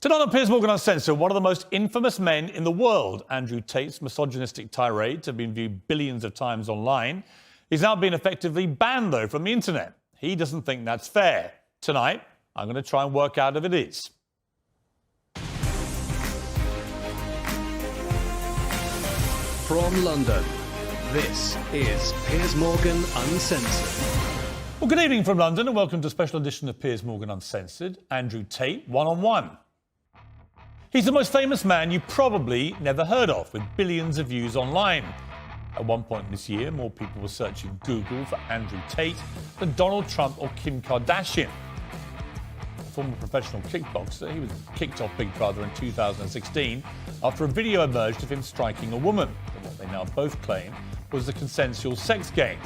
Tonight on Piers Uncensored, one of the most infamous men in the world, Andrew Tate's misogynistic tirades have been viewed billions of times online. He's now been effectively banned, though, from the internet. He doesn't think that's fair. Tonight, I'm going to try and work out if it is. From London, this is Piers Morgan Uncensored. Well, good evening from London and welcome to a special edition of Piers Morgan Uncensored. Andrew Tate, one-on-one. He's the most famous man you probably never heard of, with billions of views online. At one point this year, more people were searching Google for Andrew Tate than Donald Trump or Kim Kardashian. A former professional kickboxer, he was kicked off Big Brother in 2016 after a video emerged of him striking a woman, in what they now both claim was a consensual sex game.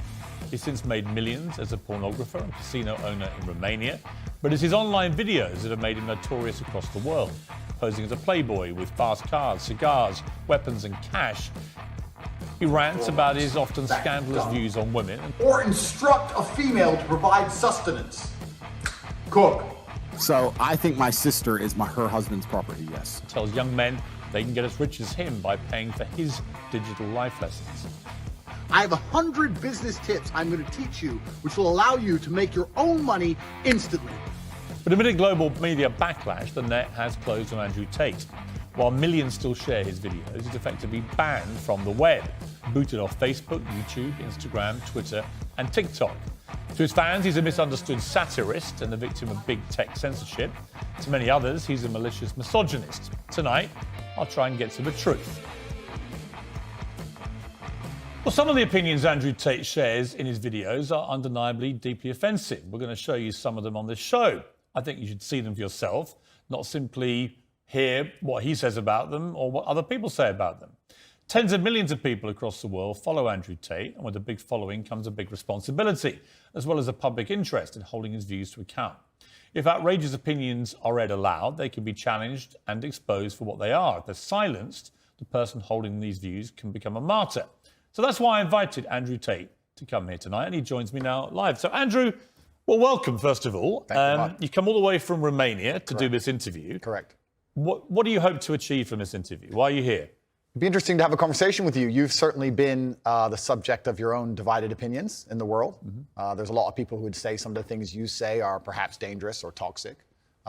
He's since made millions as a pornographer and casino owner in Romania, but it's his online videos that have made him notorious across the world, posing as a playboy with fast cars, cigars, weapons and cash. He rants about his often scandalous views on women. Or instruct a female to provide sustenance. Cook. So I think my sister is her husband's property, yes. Tells young men they can get as rich as him by paying for his digital life lessons. I have 100 business tips I'm going to teach you, which will allow you to make your own money instantly. But amid global media backlash, the net has closed on Andrew Tate. While millions still share his videos, he's effectively banned from the web, booted off Facebook, YouTube, Instagram, Twitter and TikTok. To his fans, he's a misunderstood satirist and the victim of big tech censorship. To many others, he's a malicious misogynist. Tonight, I'll try and get to the truth. Well, some of the opinions Andrew Tate shares in his videos are undeniably deeply offensive. We're going to show you some of them on this show. I think you should see them for yourself, not simply hear what he says about them or what other people say about them. Tens of millions of people across the world follow Andrew Tate, and with a big following comes a big responsibility, as well as a public interest in holding his views to account. If outrageous opinions are read aloud, they can be challenged and exposed for what they are. If they're silenced, the person holding these views can become a martyr. So that's why I invited Andrew Tate to come here tonight, and he joins me now live. So, Andrew, well, welcome, first of all. You come all the way from Romania to do this interview. Correct. What do you hope to achieve from this interview? Why are you here? It'd be interesting to have a conversation with you. You've certainly been the subject of your own divided opinions in the world. There's a lot of people who would say some of the things you say are perhaps dangerous or toxic.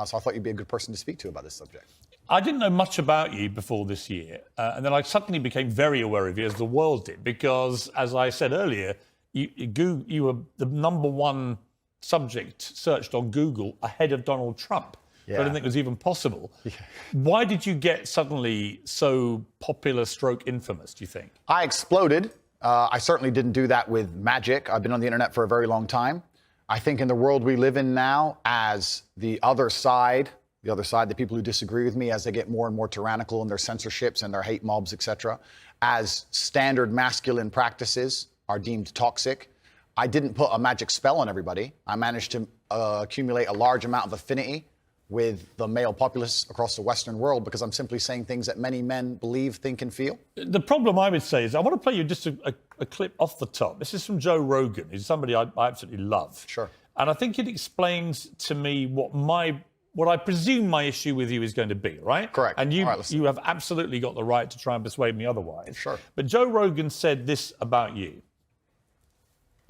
So I thought you'd be a good person to speak to about this subject. I didn't know much about you before this year, and then I suddenly became very aware of you, as the world did, because, as I said earlier, you were the number one subject searched on Google ahead of Donald Trump. Yeah. I didn't think it was even possible. Yeah. Why did you get suddenly so popular / infamous, do you think? I exploded. I certainly didn't do that with magic. I've been on the internet for a very long time. I think in the world we live in now, as the other side, the people who disagree with me, as they get more and more tyrannical in their censorships and their hate mobs, etc., as standard masculine practices are deemed toxic, I didn't put a magic spell on everybody. I managed to accumulate a large amount of affinity with the male populace across the Western world because I'm simply saying things that many men believe, think, and feel. The problem I would say is I want to play you just a clip off the top. This is from Joe Rogan, who's somebody I absolutely love. Sure. And I think it explains to me what I presume my issue with you is going to be, right? Correct. And you have absolutely got the right to try and persuade me otherwise. Sure. But Joe Rogan said this about you.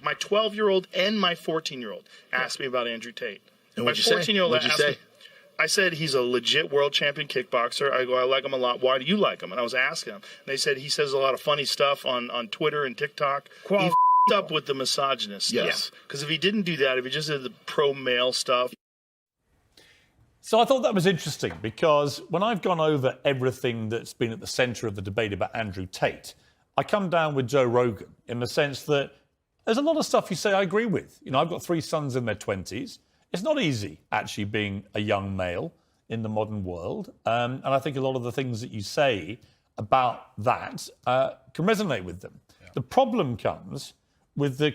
My 12-year-old and my 14-year-old asked me about Andrew Tate. And my what'd you 14-year-old say? asked me, I said, he's a legit world champion kickboxer. I go, I like him a lot. Why do you like him? And I was asking him. And they said he says a lot of funny stuff on Twitter and TikTok. He f***ed up with the misogynist stuff. Yes. Because if he didn't do that, if he just did the pro-male stuff. So I thought that was interesting because when I've gone over everything that's been at the centre of the debate about Andrew Tate, I come down with Joe Rogan in the sense that there's a lot of stuff you say I agree with. You know, I've got 3 sons in their 20s. It's not easy, actually, being a young male in the modern world. And I think a lot of the things that you say about that can resonate with them. Yeah. The problem comes with the,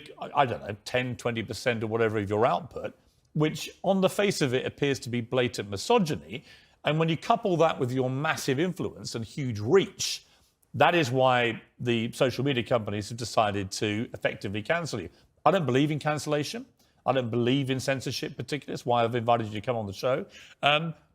10, 20% or whatever of your output, which on the face of it appears to be blatant misogyny. And when you couple that with your massive influence and huge reach, that is why the social media companies have decided to effectively cancel you. I don't believe in cancellation. I don't believe in censorship particularly. That's why I've invited you to come on the show.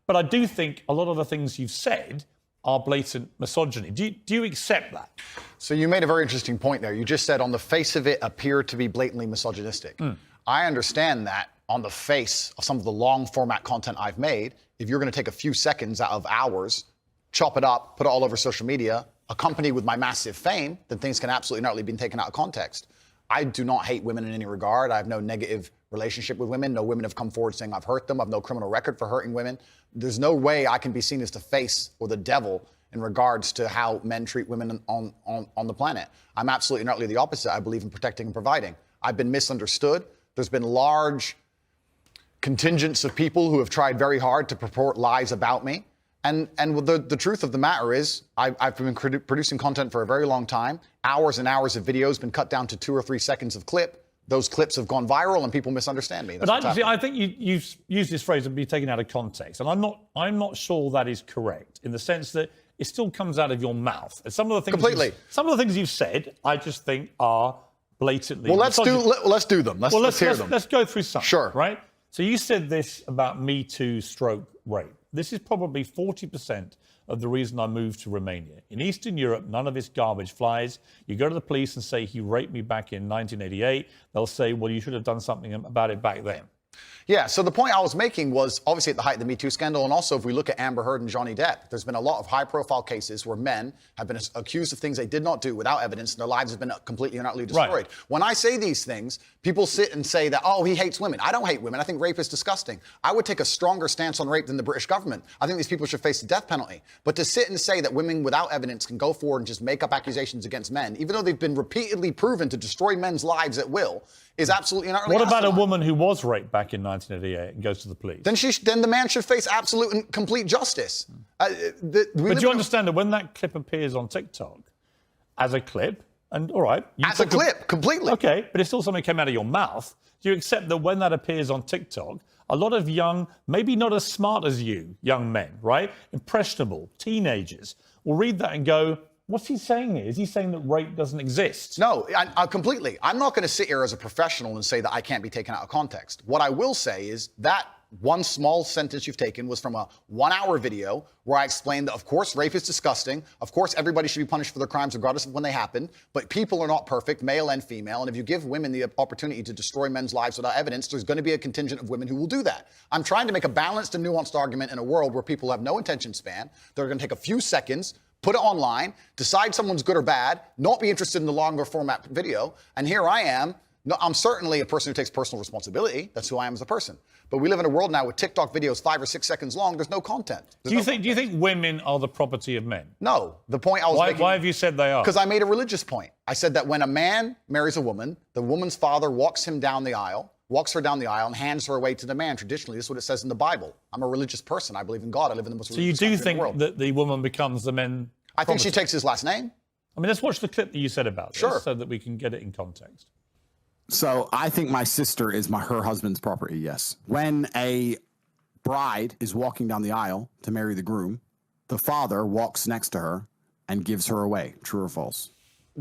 But I do think a lot of the things you've said are blatant misogyny. Do you accept that? So you made a very interesting point there. You just said on the face of it appear to be blatantly misogynistic. I understand that on the face of some of the long format content I've made, if you're going to take a few seconds out of hours, chop it up, put it all over social media, accompanied with my massive fame, then things can absolutely not be taken out of context. I do not hate women in any regard. I have no negative relationship with women. No women have come forward saying I've hurt them. I have no criminal record for hurting women. There's no way I can be seen as the face or the devil in regards to how men treat women on the planet. I'm absolutely and utterly the opposite. I believe in protecting and providing. I've been misunderstood. There's been large contingents of people who have tried very hard to purport lies about me. And the truth of the matter is, I've been producing content for a very long time. Hours and hours of videos been cut down to 2 or 3 seconds of clip. Those clips have gone viral and people misunderstand me. But I think you've used this phrase and be taken out of context. And I'm not sure that is correct in the sense that it still comes out of your mouth. And some of the things some of the things you've said, I just think are blatantly. Well, let's do them. Let's hear them. Let's go through some. Sure. Right. So you said this about Me Too / rape. This is probably 40% of the reason I moved to Romania. In Eastern Europe, none of this garbage flies. You go to the police and say he raped me back in 1988. They'll say, well, you should have done something about it back then. Yeah, so the point I was making was obviously at the height of the Me Too scandal, and also if we look at Amber Heard and Johnny Depp, there's been a lot of high-profile cases where men have been accused of things they did not do without evidence, and their lives have been completely and utterly destroyed. Right. When I say these things, people sit and say that, oh, he hates women. I don't hate women. I think rape is disgusting. I would take a stronger stance on rape than the British government. I think these people should face the death penalty. But to sit and say that women without evidence can go forward and just make up accusations against men, even though they've been repeatedly proven to destroy men's lives at will, is absolutely and utterly What about asinine. a woman who was raped back in 1988 and goes to the police? Then the man should face absolute and complete justice. But do you understand that when that clip appears on TikTok, as a clip, and all right... As a clip, completely. Okay, but it's still something that came out of your mouth. Do you accept that when that appears on TikTok, a lot of young, maybe not as smart as you, young men, right? Impressionable, teenagers, will read that and go, what's he saying here? Is he saying that rape doesn't exist? No, I completely. I'm not going to sit here as a professional and say that I can't be taken out of context. What I will say is that one small sentence you've taken was from a 1-hour video where I explained that, of course, rape is disgusting. Of course, everybody should be punished for their crimes regardless of when they happen. But people are not perfect, male and female. And if you give women the opportunity to destroy men's lives without evidence, there's going to be a contingent of women who will do that. I'm trying to make a balanced and nuanced argument in a world where people have no attention span. They're going to take a few seconds, put it online, decide someone's good or bad, not be interested in the longer format video. And here I am. No, I'm certainly a person who takes personal responsibility. That's who I am as a person. But we live in a world now with TikTok videos 5 or 6 seconds long. There's no content. Do you think women are the property of men? No. The point I was making... Why have you said they are? Because I made a religious point. I said that when a man marries a woman, the woman's father walks her down the aisle, and hands her away to the man. Traditionally, this is what it says in the Bible. I'm a religious person. I believe in God. I live in the most religious country in the world. So you do think that the woman becomes the men? I think she takes his last name. I mean, let's watch the clip that you said about this so that we can get it in context. So I think my sister is her husband's property, yes. When a bride is walking down the aisle to marry the groom, the father walks next to her and gives her away. True or false?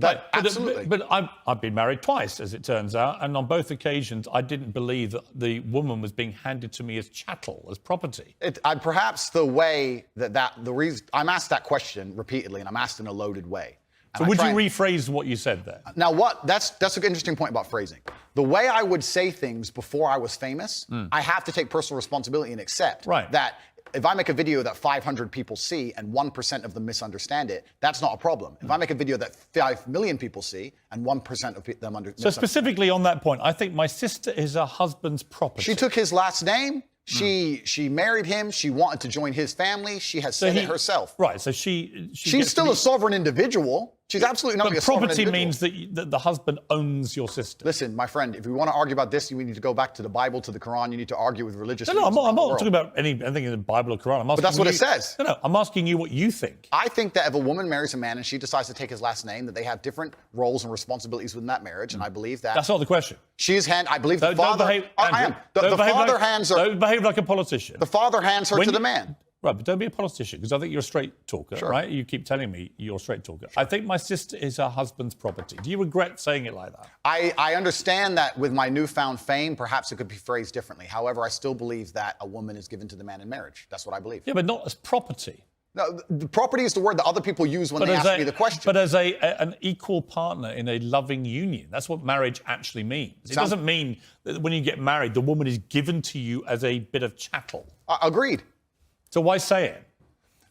Absolutely. But I've been married twice, as it turns out, and on both occasions, I didn't believe that the woman was being handed to me as chattel, as property. Perhaps the way the reason I'm asked that question repeatedly, and I'm asked in a loaded way. So would you rephrase what you said there? Now, that's an interesting point about phrasing. The way I would say things before I was famous, I have to take personal responsibility and accept that if I make a video that 500 people see and 1% of them misunderstand it, that's not a problem. If I make a video that 5 million people see and 1% of them understand. So specifically on that point, I think my sister is her husband's property. She took his last name. She married him. She wanted to join his family. She has said it herself. Right. So she's still a sovereign individual. She's absolutely not a sovereign individual. Property means that the husband owns your sister. Listen, my friend, if we want to argue about this, you need to go back to the Bible, to the Quran. You need to argue with religious. No, I'm not talking about anything in the Bible or Quran. But that's what it says. No, I'm asking you what you think. I think that if a woman marries a man and she decides to take his last name, that they have different roles and responsibilities within that marriage, and I believe that. That's not the question. I believe the father. I am. The father hands her. Don't behave like a politician. The father hands her to the man. Right, but don't be a politician, because I think you're a straight talker, Sure. right? You keep telling me you're a straight talker. I think my sister is her husband's property. Do you regret saying it like that? I understand that with my newfound fame, perhaps it could be phrased differently. However, I still believe that a woman is given to the man in marriage. That's what I believe. Yeah, but not as property. No, the property is the word that other people use when they ask me the question. But as an equal partner in a loving union. That's what marriage actually means. It doesn't mean that when you get married, the woman is given to you as a bit of chattel. Agreed. So why say it?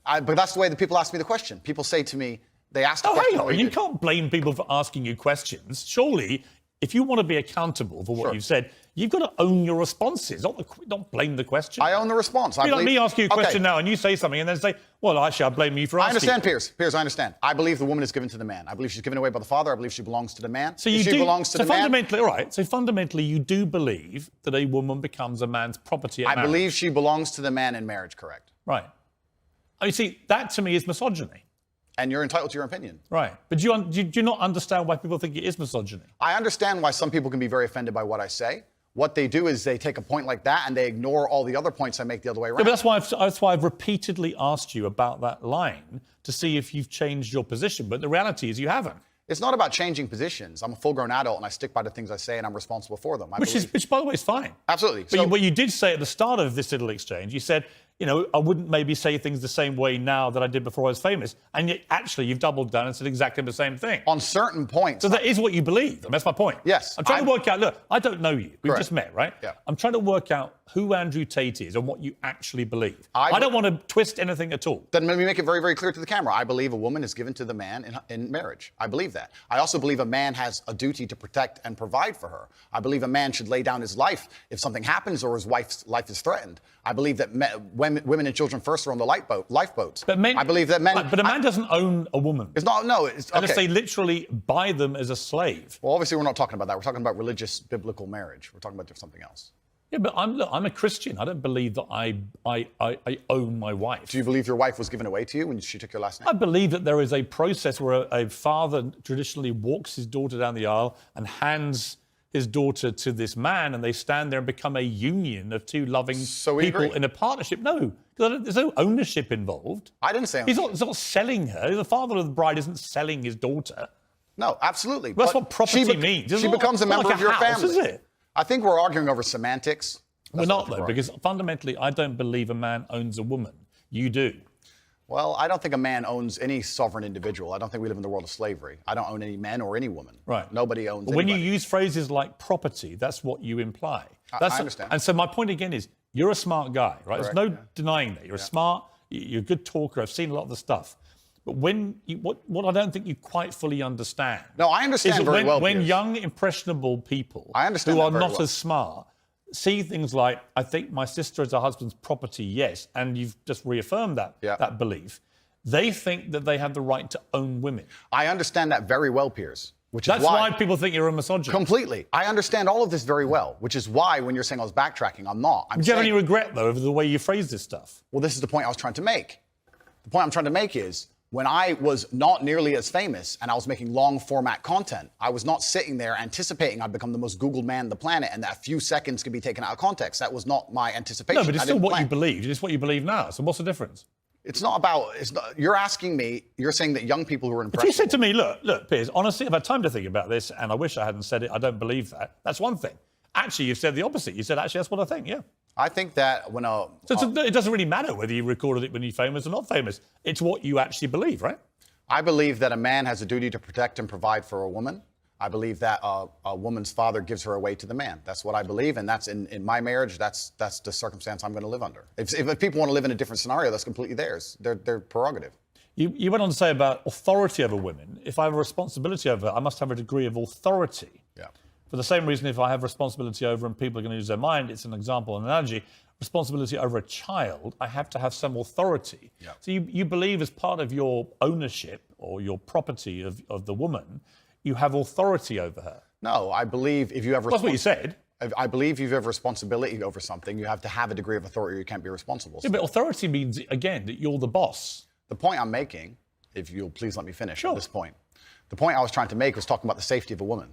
But that's the way that people ask me the question. People say to me, they ask the Oh, question. hang on. You can't blame people for asking you questions. Surely, if you want to be accountable for what Sure. you've said, you've got to own your responses, not blame the question. I own the response. Like me asking you a question Okay. now and you say something and then say, well, actually, I blame you for asking. I understand, Piers. Piers, I understand. I believe the woman is given to the man. I believe she's given away by the father. I believe she belongs to the man. So If she belongs to the man. fundamentally, all right. So fundamentally, you do believe that a woman becomes a man's property at I marriage. believe she belongs to the man in marriage, correct. Right. Oh, you see, that to me is misogyny. And you're entitled to your opinion. Right. But do you not understand why people think it is misogyny? I understand why some people can be very offended by what I say. What they do is they take a point like that and they ignore all the other points I make the other way around. Yeah, but that's why I've repeatedly asked you about that line to see if you've changed your position. But the reality is you haven't. It's not about changing positions. I'm a full-grown adult and I stick by the things I say and I'm responsible for them. Which, by the way, is fine. Absolutely. But what you did say at the start of this little exchange, you said, I wouldn't maybe say things the same way now that I did before I was famous. And yet, actually, you've doubled down and said exactly the same thing. On certain points. So that is what you believe. And that's my point. Yes. I'm trying to work out, look, I don't know you. We've Correct. just met, right? Yeah. I'm trying to work out who Andrew Tate is and what you actually believe. I don't want to twist anything at all. Then let me make it very, very clear to the camera. I believe a woman is given to the man in marriage. I believe that. I also believe a man has a duty to protect and provide for her. I believe a man should lay down his life if something happens or his wife's life is threatened. I believe that women and children first are on the lifeboats. But men, I believe that men. But a man doesn't own a woman. It's not. No. It's okay. Unless they literally buy them as a slave. Well, obviously, we're not talking about that. We're talking about religious, biblical marriage. We're talking about something else. Yeah, but I'm a Christian. I don't believe that I own my wife. Do you believe your wife was given away to you when she took your last name? I believe that there is a process where a father traditionally walks his daughter down the aisle and hands his daughter to this man, and they stand there and become a union of two loving people in a partnership. No, because there's no ownership involved. I didn't say ownership. He's not selling her. The father of the bride isn't selling his daughter. No, absolutely. Well, that's what property means. She becomes a member like of your house, family. Is it? I think we're arguing over semantics. We're not, though, because fundamentally, I don't believe a man owns a woman. You do. Well, I don't think a man owns any sovereign individual. I don't think we live in the world of slavery. I don't own any men or any woman. Right. Nobody owns When anybody. you use phrases like property, that's what you imply. I understand. And so my point again is, you're a smart guy, right? Correct, There's no denying that. You're smart, you're a good talker. I've seen a lot of the stuff. But what I don't think you quite fully understand. No, I understand very well, When Piers. young, impressionable people I understand who that are very not well. as smart see things like, I think my sister is her husband's property, yes, and you've just reaffirmed that belief. They think that they have the right to own women. I understand that very well, Piers. That's why people think you're a misogynist. Completely. I understand all of this very well, which is why when you're saying I was backtracking, I'm not. Do you have any regret, though, over the way you phrase this stuff? Well, this is the point I was trying to make. The point I'm trying to make is when I was not nearly as famous and I was making long format content, I was not sitting there anticipating I'd become the most Googled man on the planet and that a few seconds could be taken out of context. That was not my anticipation. No, but it's I still didn't what plan. you believed. It's what you believe now. So what's the difference? It's not about, you're asking me, you're saying that young people who are If impressionable. you said to me, look, Piers, honestly, I've had time to think about this and I wish I hadn't said it, I don't believe that. That's one thing. Actually, you've said the opposite. You said, actually, that's what I think, yeah. I think that when a... So it doesn't really matter whether you recorded it when you're famous or not famous. It's what you actually believe, right? I believe that a man has a duty to protect and provide for a woman. I believe that a woman's father gives her away to the man. That's what I believe, and that's in my marriage. That's the circumstance I'm going to live under. If people want to live in a different scenario, that's completely theirs. Their prerogative. You went on to say about authority over women. If I have a responsibility over her, I must have a degree of authority. Yeah. For the same reason, if I have responsibility over and people are going to use their mind, it's an example, an analogy. Responsibility over a child, I have to have some authority. Yeah. So you believe as part of your ownership or your property of the woman, you have authority over her. No, I believe if you have... That's what you said. I believe if you have responsibility over something, you have to have a degree of authority or you can't be responsible. Yeah, but authority means, again, that you're the boss. The point I'm making, if you'll please let me finish Sure. at this point, the point I was trying to make was talking about the safety of a woman.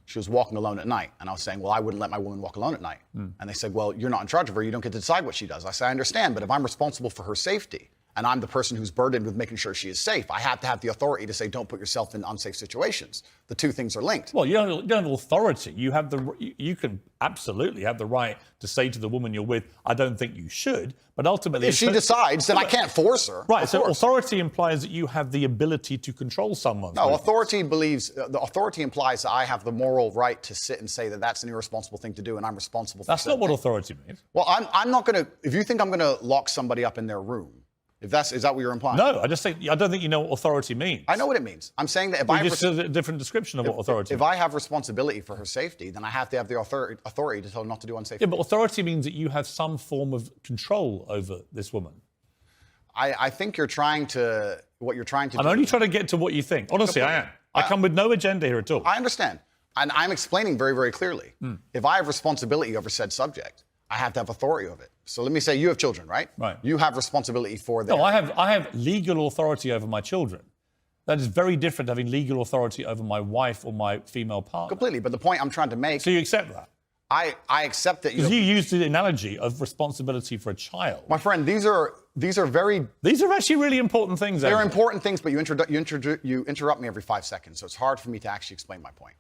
She was walking alone at night. And I was saying, well, I wouldn't let my woman walk alone at night. And they said, well, you're not in charge of her. You don't get to decide what she does. I said, I understand, but if I'm responsible for her safety and I'm the person who's burdened with making sure she is safe, I have to have the authority to say, don't put yourself in unsafe situations. The two things are linked. Well, you don't have authority. You can absolutely have the right to say to the woman you're with, I don't think you should, but ultimately... If she decides, then I can't force her. Right, so authority implies that you have the ability to control someone. No, authority implies that I have the moral right to sit and say that that's an irresponsible thing to do and I'm responsible for That's not what authority means. Well, I'm not going to... If you think I'm going to lock somebody up in their room, is that what you're implying? No, I don't think you know what authority means. I know what it means. I'm saying that if I just a different description of what authority means. If I have responsibility for her safety, then I have to have the authority to tell her not to do unsafe things. Yeah, but authority means that you have some form of control over this woman. I think what you're trying to do... I'm only trying to get to what you think. Honestly, I am. I come with no agenda here at all. I understand. And I'm explaining very, very clearly. If I have responsibility over said subject, I have to have authority over it. So let me say you have children, right? Right. You have responsibility for them. No, I have legal authority over my children. That is very different to having legal authority over my wife or my female partner. Completely. But the point I'm trying to make... So you accept that? I accept that... Because you used the analogy of responsibility for a child. My friend, these are very... These are actually really important things. They're important things, but you interrupt me every 5 seconds, so it's hard for me to actually explain my point.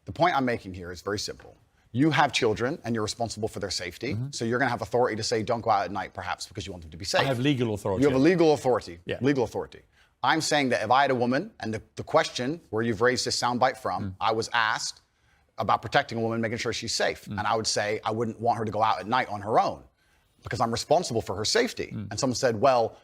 The point I'm making here is very simple. You have children, and you're responsible for their safety, so you're going to have authority to say, don't go out at night, perhaps, because you want them to be safe. I have legal authority. You have a legal authority. Yeah. Legal authority. I'm saying that if I had a woman, and the question where you've raised this soundbite from, I was asked about protecting a woman, making sure she's safe. And I would say I wouldn't want her to go out at night on her own because I'm responsible for her safety. And someone said, well,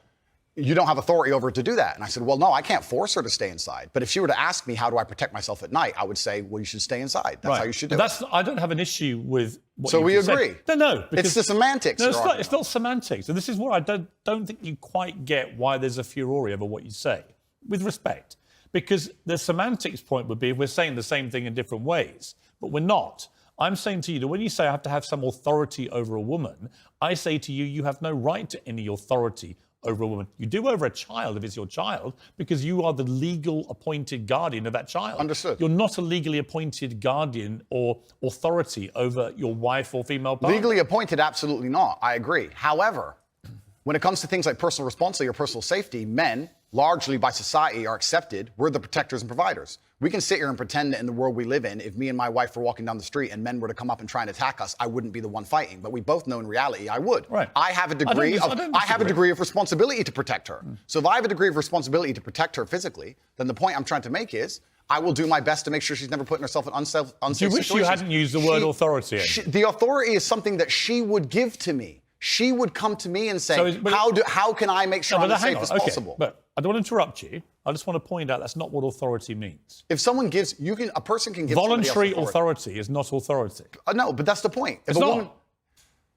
you don't have authority over her to do that. And I said, well, no, I can't force her to stay inside. But if she were to ask me, how do I protect myself at night? I would say, well, you should stay inside. That's how you should do it. I don't have an issue with what So you we just agree. said. No. It's the semantics. No, it's not semantics. And this is what I don't think you quite get why there's a furore over what you say, with respect. Because the semantics point would be if we're saying the same thing in different ways, but we're not. I'm saying to you that when you say I have to have some authority over a woman, I say to you, you have no right to any authority over a woman. You do over a child if it's your child, because you are the legal appointed guardian of that child. Understood. You're not a legally appointed guardian or authority over your wife or female partner. Legally appointed, absolutely not. I agree. However, when it comes to things like personal responsibility or personal safety, men, largely by society, are accepted. We're the protectors and providers. We can sit here and pretend that in the world we live in, if me and my wife were walking down the street and men were to come up and try and attack us, I wouldn't be the one fighting. But we both know in reality I would. Right. I have a degree of responsibility to protect her. So if I have a degree of responsibility to protect her physically, then the point I'm trying to make is I will do my best to make sure she's never putting herself in unsafe situations. Do you wish you hadn't used the word authority? The authority is something that she would give to me. She would come to me and say, how can I make sure I'm as safe as possible? But I don't want to interrupt you. I just want to point out that's not what authority means. If someone gives, a person can give voluntary authority is not authority. No, but that's the point. It's not.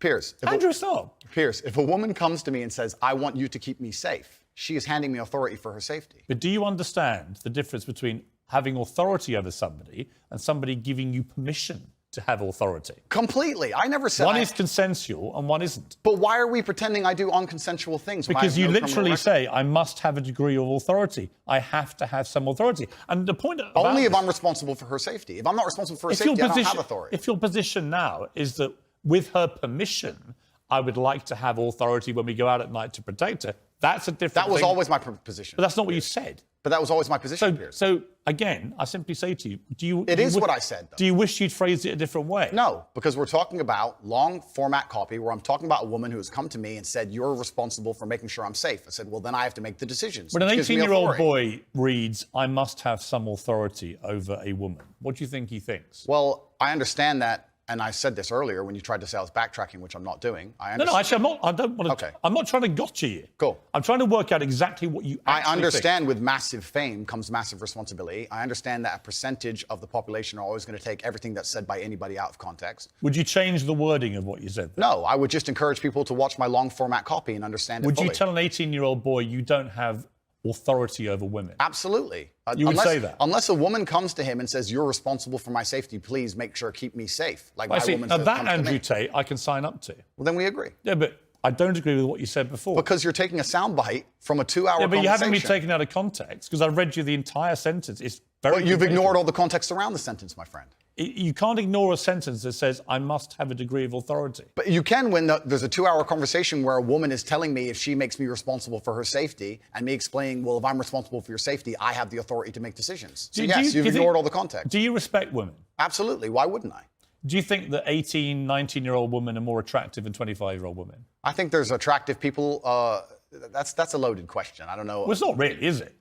Piers. Andrew, stop. Piers, if a woman comes to me and says, I want you to keep me safe, she is handing me authority for her safety. But do you understand the difference between having authority over somebody and somebody giving you permission to have authority? Completely. I never said one is consensual and one isn't. But why are we pretending I do unconsensual things? Because you literally say, I must have a degree of authority. I have to have some authority. And the point about only if I'm responsible for her safety. If I'm not responsible for her safety, I don't have authority. If your position now is that with her permission, I would like to have authority when we go out at night to protect her, that's a different thing. That was always my position. But that's not what you said. But that was always my position, Piers. So again, I simply say to you, It is what I said, though. Do you wish you'd phrased it a different way? No, because we're talking about long format copy where I'm talking about a woman who has come to me and said, you're responsible for making sure I'm safe. I said, well, then I have to make the decisions. When an 18-year-old boy reads, I must have some authority over a woman, what do you think he thinks? Well, I understand that. And I said this earlier when you tried to say I was backtracking, which I'm not doing. No, actually, I'm not. I don't want to. Okay. I'm not trying to gotcha you. Cool. I'm trying to work out exactly what you actually I understand think. With massive fame comes massive responsibility. I understand that a percentage of the population are always going to take everything that's said by anybody out of context. Would you change the wording of what you said? No, I would just encourage people to watch my long format copy and understand it fully. Would you tell an 18-year-old boy you don't have authority over women? Absolutely. You would say that? Unless a woman comes to him and says, you're responsible for my safety, please make sure, keep me safe. Like I see. woman now says, that, Andrew Tate, I can sign up to. Well, then we agree. Yeah, but I don't agree with what you said before. Because you're taking a soundbite from a 2-hour conversation. Yeah, but you haven't been taken out of context, because I've read you the entire sentence. It's very But you've ignored all the context around the sentence, my friend. You can't ignore a sentence that says, I must have a degree of authority. But you can when there's a 2-hour conversation where a woman is telling me if she makes me responsible for her safety, and me explaining, well, if I'm responsible for your safety, I have the authority to make decisions. So yes, you've ignored all the context. Do you respect women? Absolutely. Why wouldn't I? Do you think that 18, 19-year-old women are more attractive than 25-year-old women? I think there's attractive people. That's a loaded question. I don't know. Well, it's not really, is it?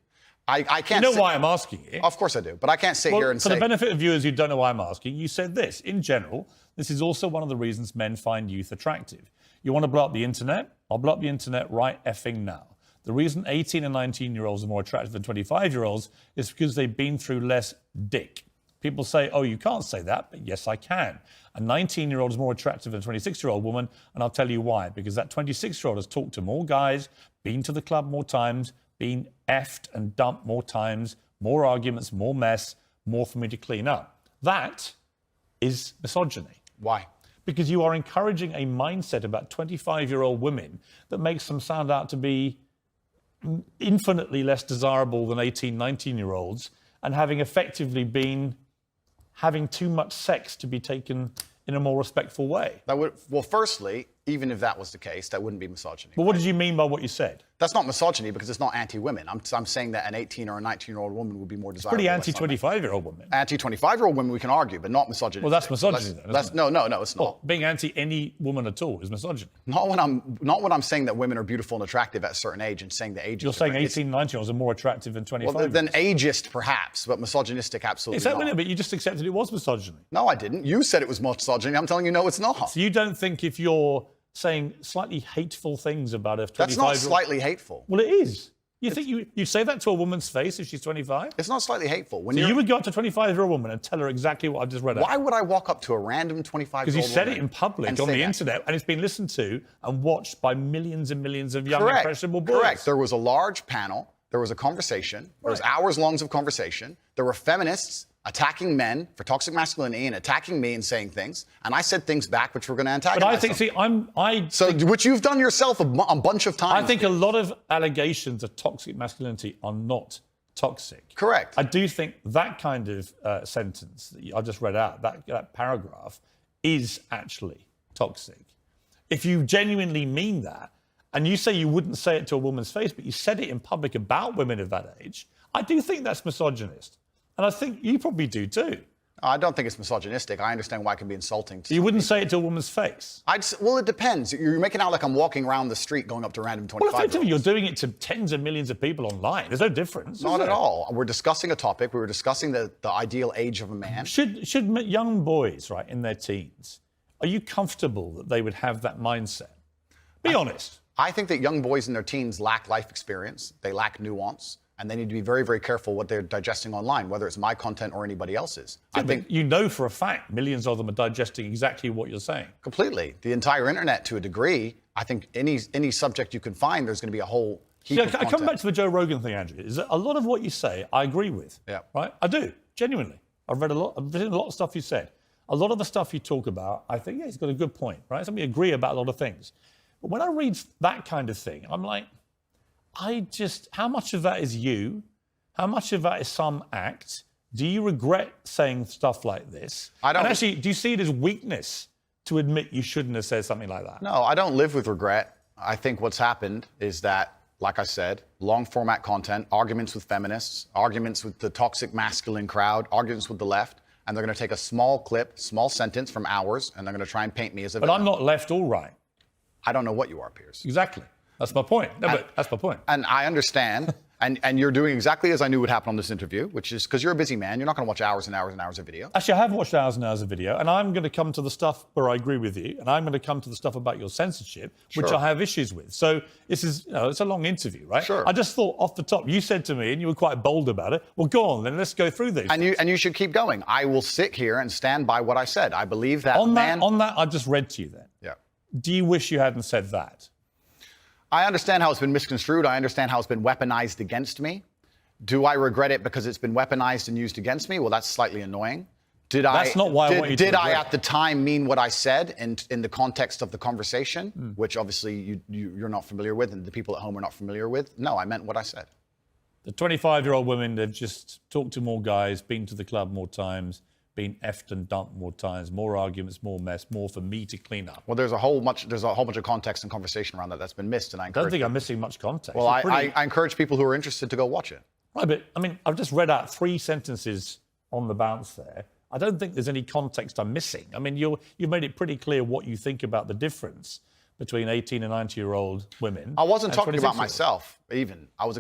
I can't. You know why I'm asking it? Of course I do, but I can't sit here and for say. the benefit of viewers who don't know why I'm asking, you said this. In general, this is also one of the reasons men find youth attractive. You want to blow up the internet? I'll blow up the internet right effing now. The reason 18 and 19-year-olds are more attractive than 25-year-olds is because they've been through less dick. People say, oh, you can't say that, but yes, I can. A 19-year-old is more attractive than a 26-year-old woman, and I'll tell you why. Because that 26-year-old has talked to more guys, been to the club more times, been effed and dumped more times, more arguments, more mess, more for me to clean up. That is misogyny. Why? Because you are encouraging a mindset about 25-year-old women that makes them sound out to be infinitely less desirable than 18, 19-year-olds, and having effectively been having too much sex to be taken in a more respectful way. Well, firstly, even if that was the case, that wouldn't be misogyny. But what did you mean by what you said? That's not misogyny because it's not anti-women. I'm saying that an 18 or a 19-year-old woman would be more desirable. Pretty anti-25-year-old woman. Anti-25-year-old women we can argue, but not misogyny. Well, that's misogyny then, isn't it? No, it's not. Well, being anti any woman at all is misogyny. Not when I'm saying that women are beautiful and attractive at a certain age and saying the age. You're saying 18, 19-year-olds are more attractive than 25. Well, than ageist perhaps, but misogynistic absolutely Is that not. But you just accepted it was misogyny. No, I didn't. You said it was misogyny. I'm telling you, no, it's not. So you don't think if you're saying slightly hateful things about a 25-year-old... That's not slightly hateful. Well, it is. You think you say that to a woman's face if she's 25? It's not slightly hateful. So you would go up to a 25-year-old woman and tell her exactly what I've just read out? Why would I walk up to a random 25-year-old woman? Because you said it in public on the internet, and it's been listened to and watched by millions and millions of young, impressionable boys. Correct. There was a large panel. There was a conversation. There was hours longs of conversation. There were feminists attacking men for toxic masculinity and attacking me and saying things, and I said things back which were going to antagonize them. Which you've done yourself a bunch of times. I think a lot of allegations of toxic masculinity are not toxic. Correct. I do think that kind of sentence that I just read out, that paragraph, is actually toxic. If you genuinely mean that, and you say you wouldn't say it to a woman's face, but you said it in public about women of that age, I do think that's misogynist. And I think you probably do too. I don't think it's misogynistic. I understand why it can be insulting to You wouldn't say it to a woman's face? Well, it depends. You're making out like I'm walking around the street going up to random 25-year-olds. Well, effectively, you're doing it to tens of millions of people online. There's no difference. Not at all. We're discussing a topic. We were discussing the ideal age of a man. Should young boys, right, in their teens, are you comfortable that they would have that mindset? Be honest. I think that young boys in their teens lack life experience. They lack nuance. And they need to be very, very careful what they're digesting online, whether it's my content or anybody else's. Yeah, I think you know for a fact millions of them are digesting exactly what you're saying. Completely. The entire internet, to a degree, I think any subject you can find, there's going to be a whole heap of content. I come back to the Joe Rogan thing, Andrew. Is that a lot of what you say, I agree with. Yeah. Right? I do, genuinely. I've written a lot of stuff you said. A lot of the stuff you talk about, I think, yeah, he's got a good point, right? So we agree about a lot of things. But when I read that kind of thing, I'm like, how much of that is you? How much of that is some act? Do you regret saying stuff like this? I don't. And actually, do you see it as weakness to admit you shouldn't have said something like that? No, I don't live with regret. I think what's happened is that, like I said, long format content, arguments with feminists, arguments with the toxic masculine crowd, arguments with the left, and they're going to take a small clip, small sentence from ours, and they're going to try and paint me as a villain. But I'm not left or right. I don't know what you are, Piers. Exactly. That's my point. No, but that's my point. And I understand. And you're doing exactly as I knew would happen on this interview, which is because you're a busy man. You're not going to watch hours and hours and hours of video. Actually, I have watched hours and hours of video, and I'm going to come to the stuff where I agree with you, and I'm going to come to the stuff about your censorship, which I have issues with. So this is, it's a long interview, right? Sure. I just thought off the top, you said to me, and you were quite bold about it, well, go on, then let's go through these. And you should keep going. I will sit here and stand by what I said. I believe that on that, I just read to you then. Yeah. Do you wish you hadn't said that? I understand how it's been misconstrued. I understand how it's been weaponized against me. Do I regret it because it's been weaponized and used against me? Well, that's slightly annoying. That's not why I want you to Did I regret. at the time mean what I said in the context of the conversation, which obviously you're not familiar with and the people at home are not familiar with? No, I meant what I said. The 25-year-old women, they've just talked to more guys, been to the club more times, been effed and dumped more times, more arguments, more mess, more for me to clean up. Well, there's a whole bunch of context and conversation around that's been missed, and I don't think I'm missing much context. Well, I encourage people who are interested to go watch it. Right, but I mean, I've just read out 3 sentences on the bounce there. I don't think there's any context I'm missing. I mean, you've made it pretty clear what you think about the difference between 18 and 90-year-old women. I wasn't talking about myself, even. I was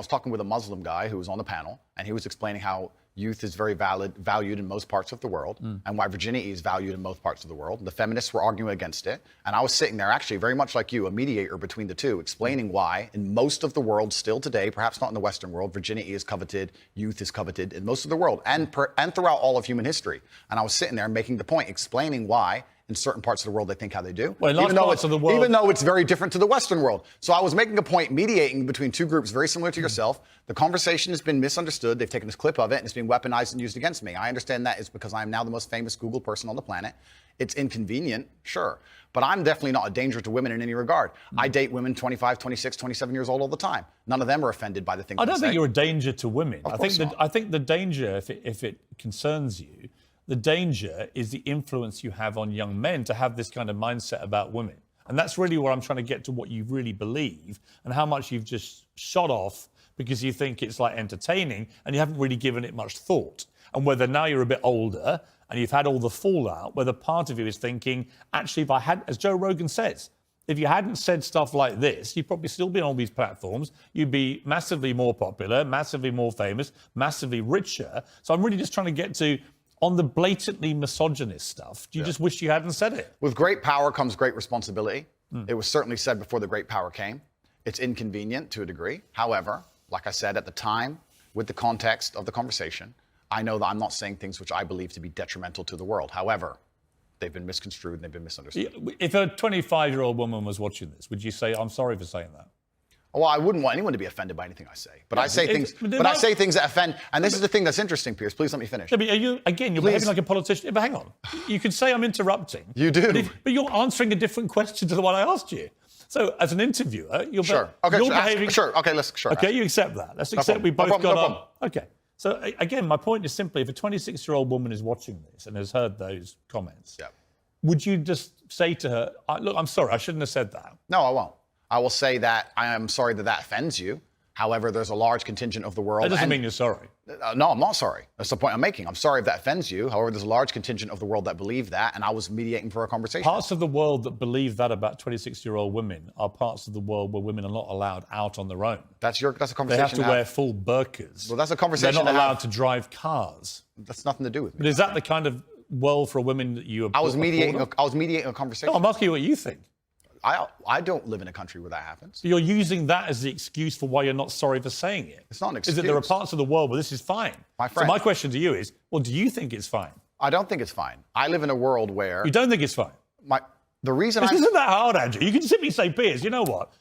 talking with a Muslim guy who was on the panel, and he was explaining how youth is very valued in most parts of the world, and why virginity is valued in most parts of the world. The feminists were arguing against it, and I was sitting there, actually, very much like you, a mediator between the two, explaining why, in most of the world still today, perhaps not in the Western world, virginity is coveted, youth is coveted in most of the world, and throughout all of human history. And I was sitting there making the point, explaining why in certain parts of the world they think how they do, well, even though it's very different to the Western world. So I was making a point, mediating between two groups very similar to yourself. The conversation has been misunderstood. They've taken this clip of it, and it's been weaponized and used against me. I understand that is because I am now the most famous Google person on the planet. It's inconvenient, sure, but I'm definitely not a danger to women in any regard. I date women 25, 26, 27 years old all the time. None of them are offended by the things I don't think you're a danger to women. I think the danger, if it concerns you, the danger is the influence you have on young men to have this kind of mindset about women. And that's really where I'm trying to get to what you really believe and how much you've just shot off because you think it's like entertaining and you haven't really given it much thought. And whether now you're a bit older and you've had all the fallout, whether part of you is thinking, actually, if I had, as Joe Rogan says, if you hadn't said stuff like this, you'd probably still be on all these platforms. You'd be massively more popular, massively more famous, massively richer. So I'm really just trying to get to, on the blatantly misogynist stuff, do you just wish you hadn't said it? With great power comes great responsibility. It was certainly said before the great power came. It's inconvenient to a degree. However, like I said at the time, with the context of the conversation, I know that I'm not saying things which I believe to be detrimental to the world. However, they've been misconstrued and they've been misunderstood. If a 25-year-old woman was watching this, would you say, I'm sorry for saying that? Well, I wouldn't want anyone to be offended by anything I say. But I say things that offend. And this is the thing that's interesting, Piers. Please let me finish. Yeah, but you're behaving like a politician. But hang on. You could say I'm interrupting. You do. But you're answering a different question to the one I asked you. So as an interviewer, you're behaving... Okay, you accept that. Let's accept we both got on. Okay. So again, my point is simply, if a 26-year-old woman is watching this and has heard those comments, would you just say to her, look, I'm sorry, I shouldn't have said that? No, I won't. I will say that I am sorry that offends you. However, there's a large contingent of the world. That doesn't mean you're sorry. No, I'm not sorry. That's the point I'm making. I'm sorry if that offends you. However, there's a large contingent of the world that believe that, and I was mediating for a conversation. Parts of the world that believe that about 26-year-old women are parts of the world where women are not allowed out on their own. That's a conversation. They have to wear full burqas. Well, that's a conversation. They're not allowed to drive cars. That's nothing to do with me. But is that the kind of world for women that you? I was mediating a conversation. No, I'm asking you what you think. I don't live in a country where that happens. So you're using that as the excuse for why you're not sorry for saying it. It's not an excuse. Is that there are parts of the world where this is fine? My friend. So my question to you is, well, do you think it's fine? I don't think it's fine. I live in a world where... You don't think it's fine? This isn't that hard, Andrew. You can simply say, Piers, you know what?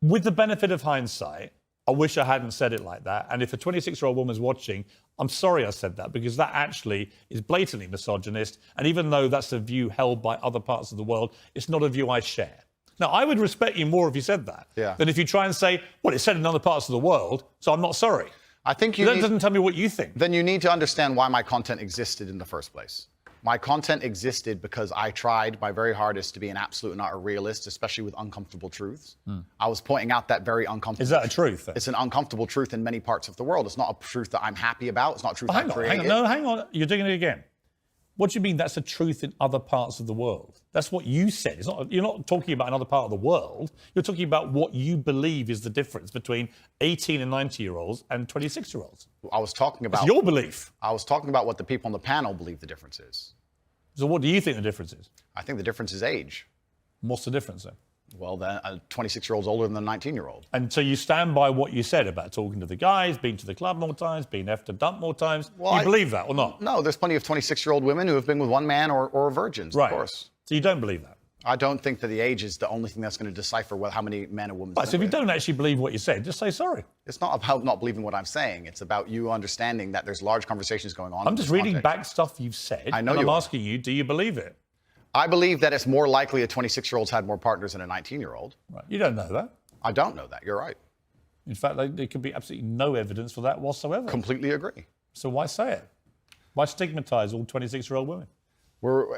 With the benefit of hindsight, I wish I hadn't said it like that. And if a 26-year-old woman's watching, I'm sorry I said that, because that actually is blatantly misogynist. And even though that's a view held by other parts of the world, it's not a view I share. Now, I would respect you more if you said that than if you try and say, well, it's said in other parts of the world, so I'm not sorry. I think that doesn't tell me what you think. Then you need to understand why my content existed in the first place. My content existed because I tried my very hardest to be an absolute and utter realist, especially with uncomfortable truths. I was pointing out that very uncomfortable... Is that a truth? It's an uncomfortable truth in many parts of the world. It's not a truth that I'm happy about. It's not a truth I created. Hang on. You're doing it again. What do you mean that's a truth in other parts of the world? That's what you said. You're not talking about another part of the world. You're talking about what you believe is the difference between 18 and 90-year-olds and 26-year-olds. I was talking about... It's your belief. I was talking about what the people on the panel believe the difference is. So what do you think the difference is? I think the difference is age. What's the difference then? Well, then a 26-year-old's older than a 19-year-old. And so you stand by what you said about talking to the guys, being to the club more times, being effed and dumped more times. Well, you believe that or not? No, there's plenty of 26-year-old women who have been with one man or virgins, of course. So you don't believe that? I don't think that the age is the only thing that's going to decipher how many men or women... Right, so if you don't actually believe what you said, just say sorry. It's not about not believing what I'm saying. It's about you understanding that there's large conversations going on. I'm just reading back stuff you've said. I know and I'm asking you, do you believe it? I believe that it's more likely a 26-year-old's had more partners than a 19-year-old. Right. You don't know that. I don't know that. You're right. In fact, there could be absolutely no evidence for that whatsoever. Completely agree. So why say it? Why stigmatize all 26-year-old women?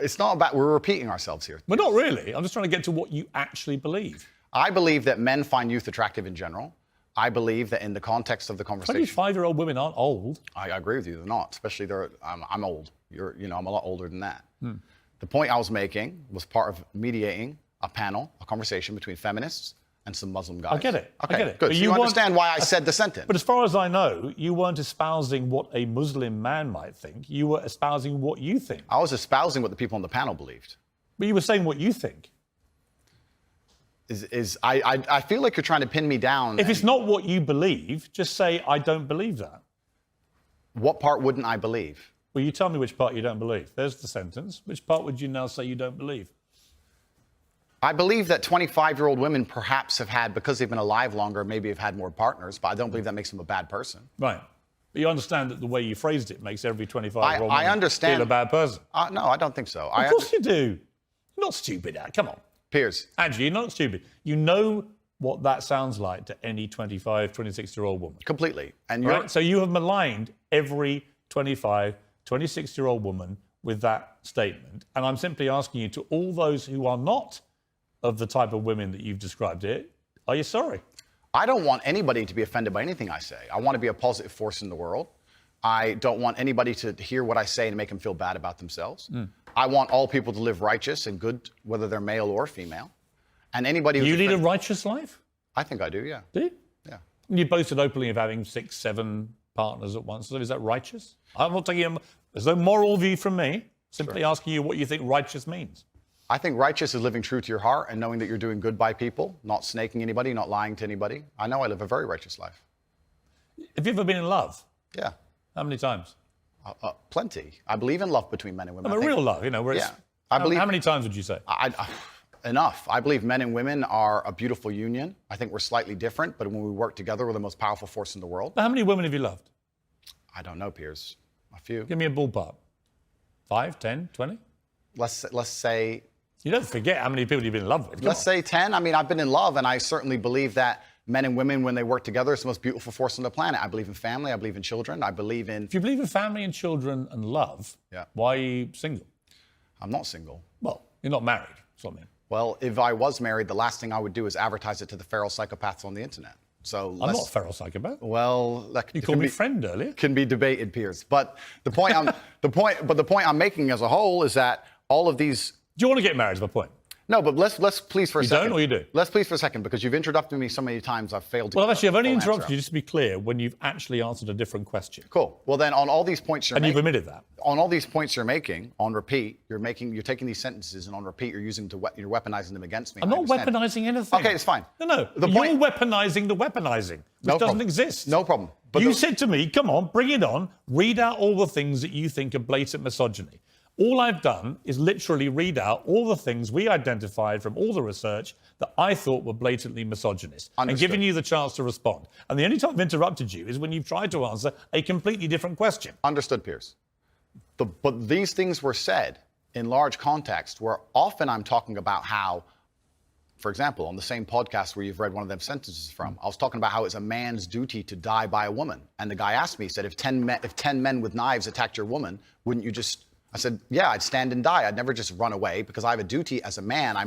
It's not about, we're repeating ourselves here. Well, not really. I'm just trying to get to what you actually believe. I believe that men find youth attractive in general. I believe that in the context of the conversation, 25-year-old women aren't old. I agree with you. They're not, especially I'm old. I'm a lot older than that. The point I was making was part of mediating a panel, a conversation between feminists and some Muslim guys. I get it. Okay, I get it. good. But So you understand why I said the sentence. But as far as I know, you weren't espousing what a Muslim man might think. You were espousing what you think. I was espousing what the people on the panel believed. But you were saying what you think. I feel like you're trying to pin me down. If it's not what you believe, just say, I don't believe that. What part wouldn't I believe? Well, you tell me which part you don't believe. There's the sentence. Which part would you now say you don't believe? I believe that 25-year-old women perhaps have had, because they've been alive longer, maybe have had more partners, but I don't believe that makes them a bad person. Right. But you understand that the way you phrased it makes every 25-year-old I woman understand. feel a bad person. No, I don't think so. Of course you do. You're not stupid, Ad. Come on. Piers. Andrew, you're not stupid. You know what that sounds like to any 25, 26-year-old woman. Completely. And you're Right? So you have maligned every 25, 26-year-old woman with that statement. And I'm simply asking you, to all those who are not of the type of women that you've described here, are you sorry? I don't want anybody to be offended by anything I say. I want to be a positive force in the world. I don't want anybody to hear what I say and make them feel bad about themselves. I want all people to live righteous and good, whether they're male or female. And anybody who's You lead a righteous life? I think I do, yeah. Do you? Yeah. You boasted openly of having 6, 7 partners at once. So is that righteous? I'm not taking there's no moral view from me. Simply asking you what you think righteous means. I think righteous is living true to your heart and knowing that you're doing good by people, not snaking anybody, not lying to anybody. I know I live a very righteous life. Have you ever been in love? Yeah. How many times? Plenty. I believe in love between men and women. I mean, real love, you know, where it's... Yeah. I believe... How many times would you say? Enough. I believe men and women are a beautiful union. I think we're slightly different, but when we work together, we're the most powerful force in the world. How many women have you loved? I don't know, Piers. A few. Give me a ballpark. 5, 10, 20? Let's say... You don't forget how many people you've been in love with. Let's say 10. I mean, I've been in love, and I certainly believe that men and women, when they work together, it's the most beautiful force on the planet. I believe in family. I believe in children. I believe in... If you believe in family and children and love, why are you single? I'm not single. Well, you're not married. That's what I mean. Well, if I was married, the last thing I would do is advertise it to the feral psychopaths on the internet. So I'm not a feral psychopath. Well, you called me friend earlier. Can be debated, Piers. But the point I'm making as a whole is that all of these... Do you want to get married is my point. No, but let's please for a second. You don't or you do? Let's please for a second, because you've interrupted me so many times I've failed to... Well, actually, I've only interrupted you, just to be clear, when you've actually answered a different question. Cool. Well, then on all these points you're making... And you've admitted that. On all these points you're making, on repeat, you're taking these sentences and on repeat you're using you're weaponizing them against me. I'm not weaponizing anything. Okay, it's fine. No. You're weaponizing the weaponizing, which doesn't exist. No problem. But you said to me, come on, bring it on, read out all the things that you think are blatant misogyny. All I've done is literally read out all the things we identified from all the research that I thought were blatantly misogynist. Understood. And giving you the chance to respond. And the only time I've interrupted you is when you've tried to answer a completely different question. Understood, Piers. But these things were said in large context where often I'm talking about how, for example, on the same podcast where you've read one of them sentences from, I was talking about how it's a man's duty to die by a woman. And the guy asked me, he said, if 10 men with knives attacked your woman, wouldn't you just... I said, yeah, I'd stand and die. I'd never just run away, because I have a duty as a man. I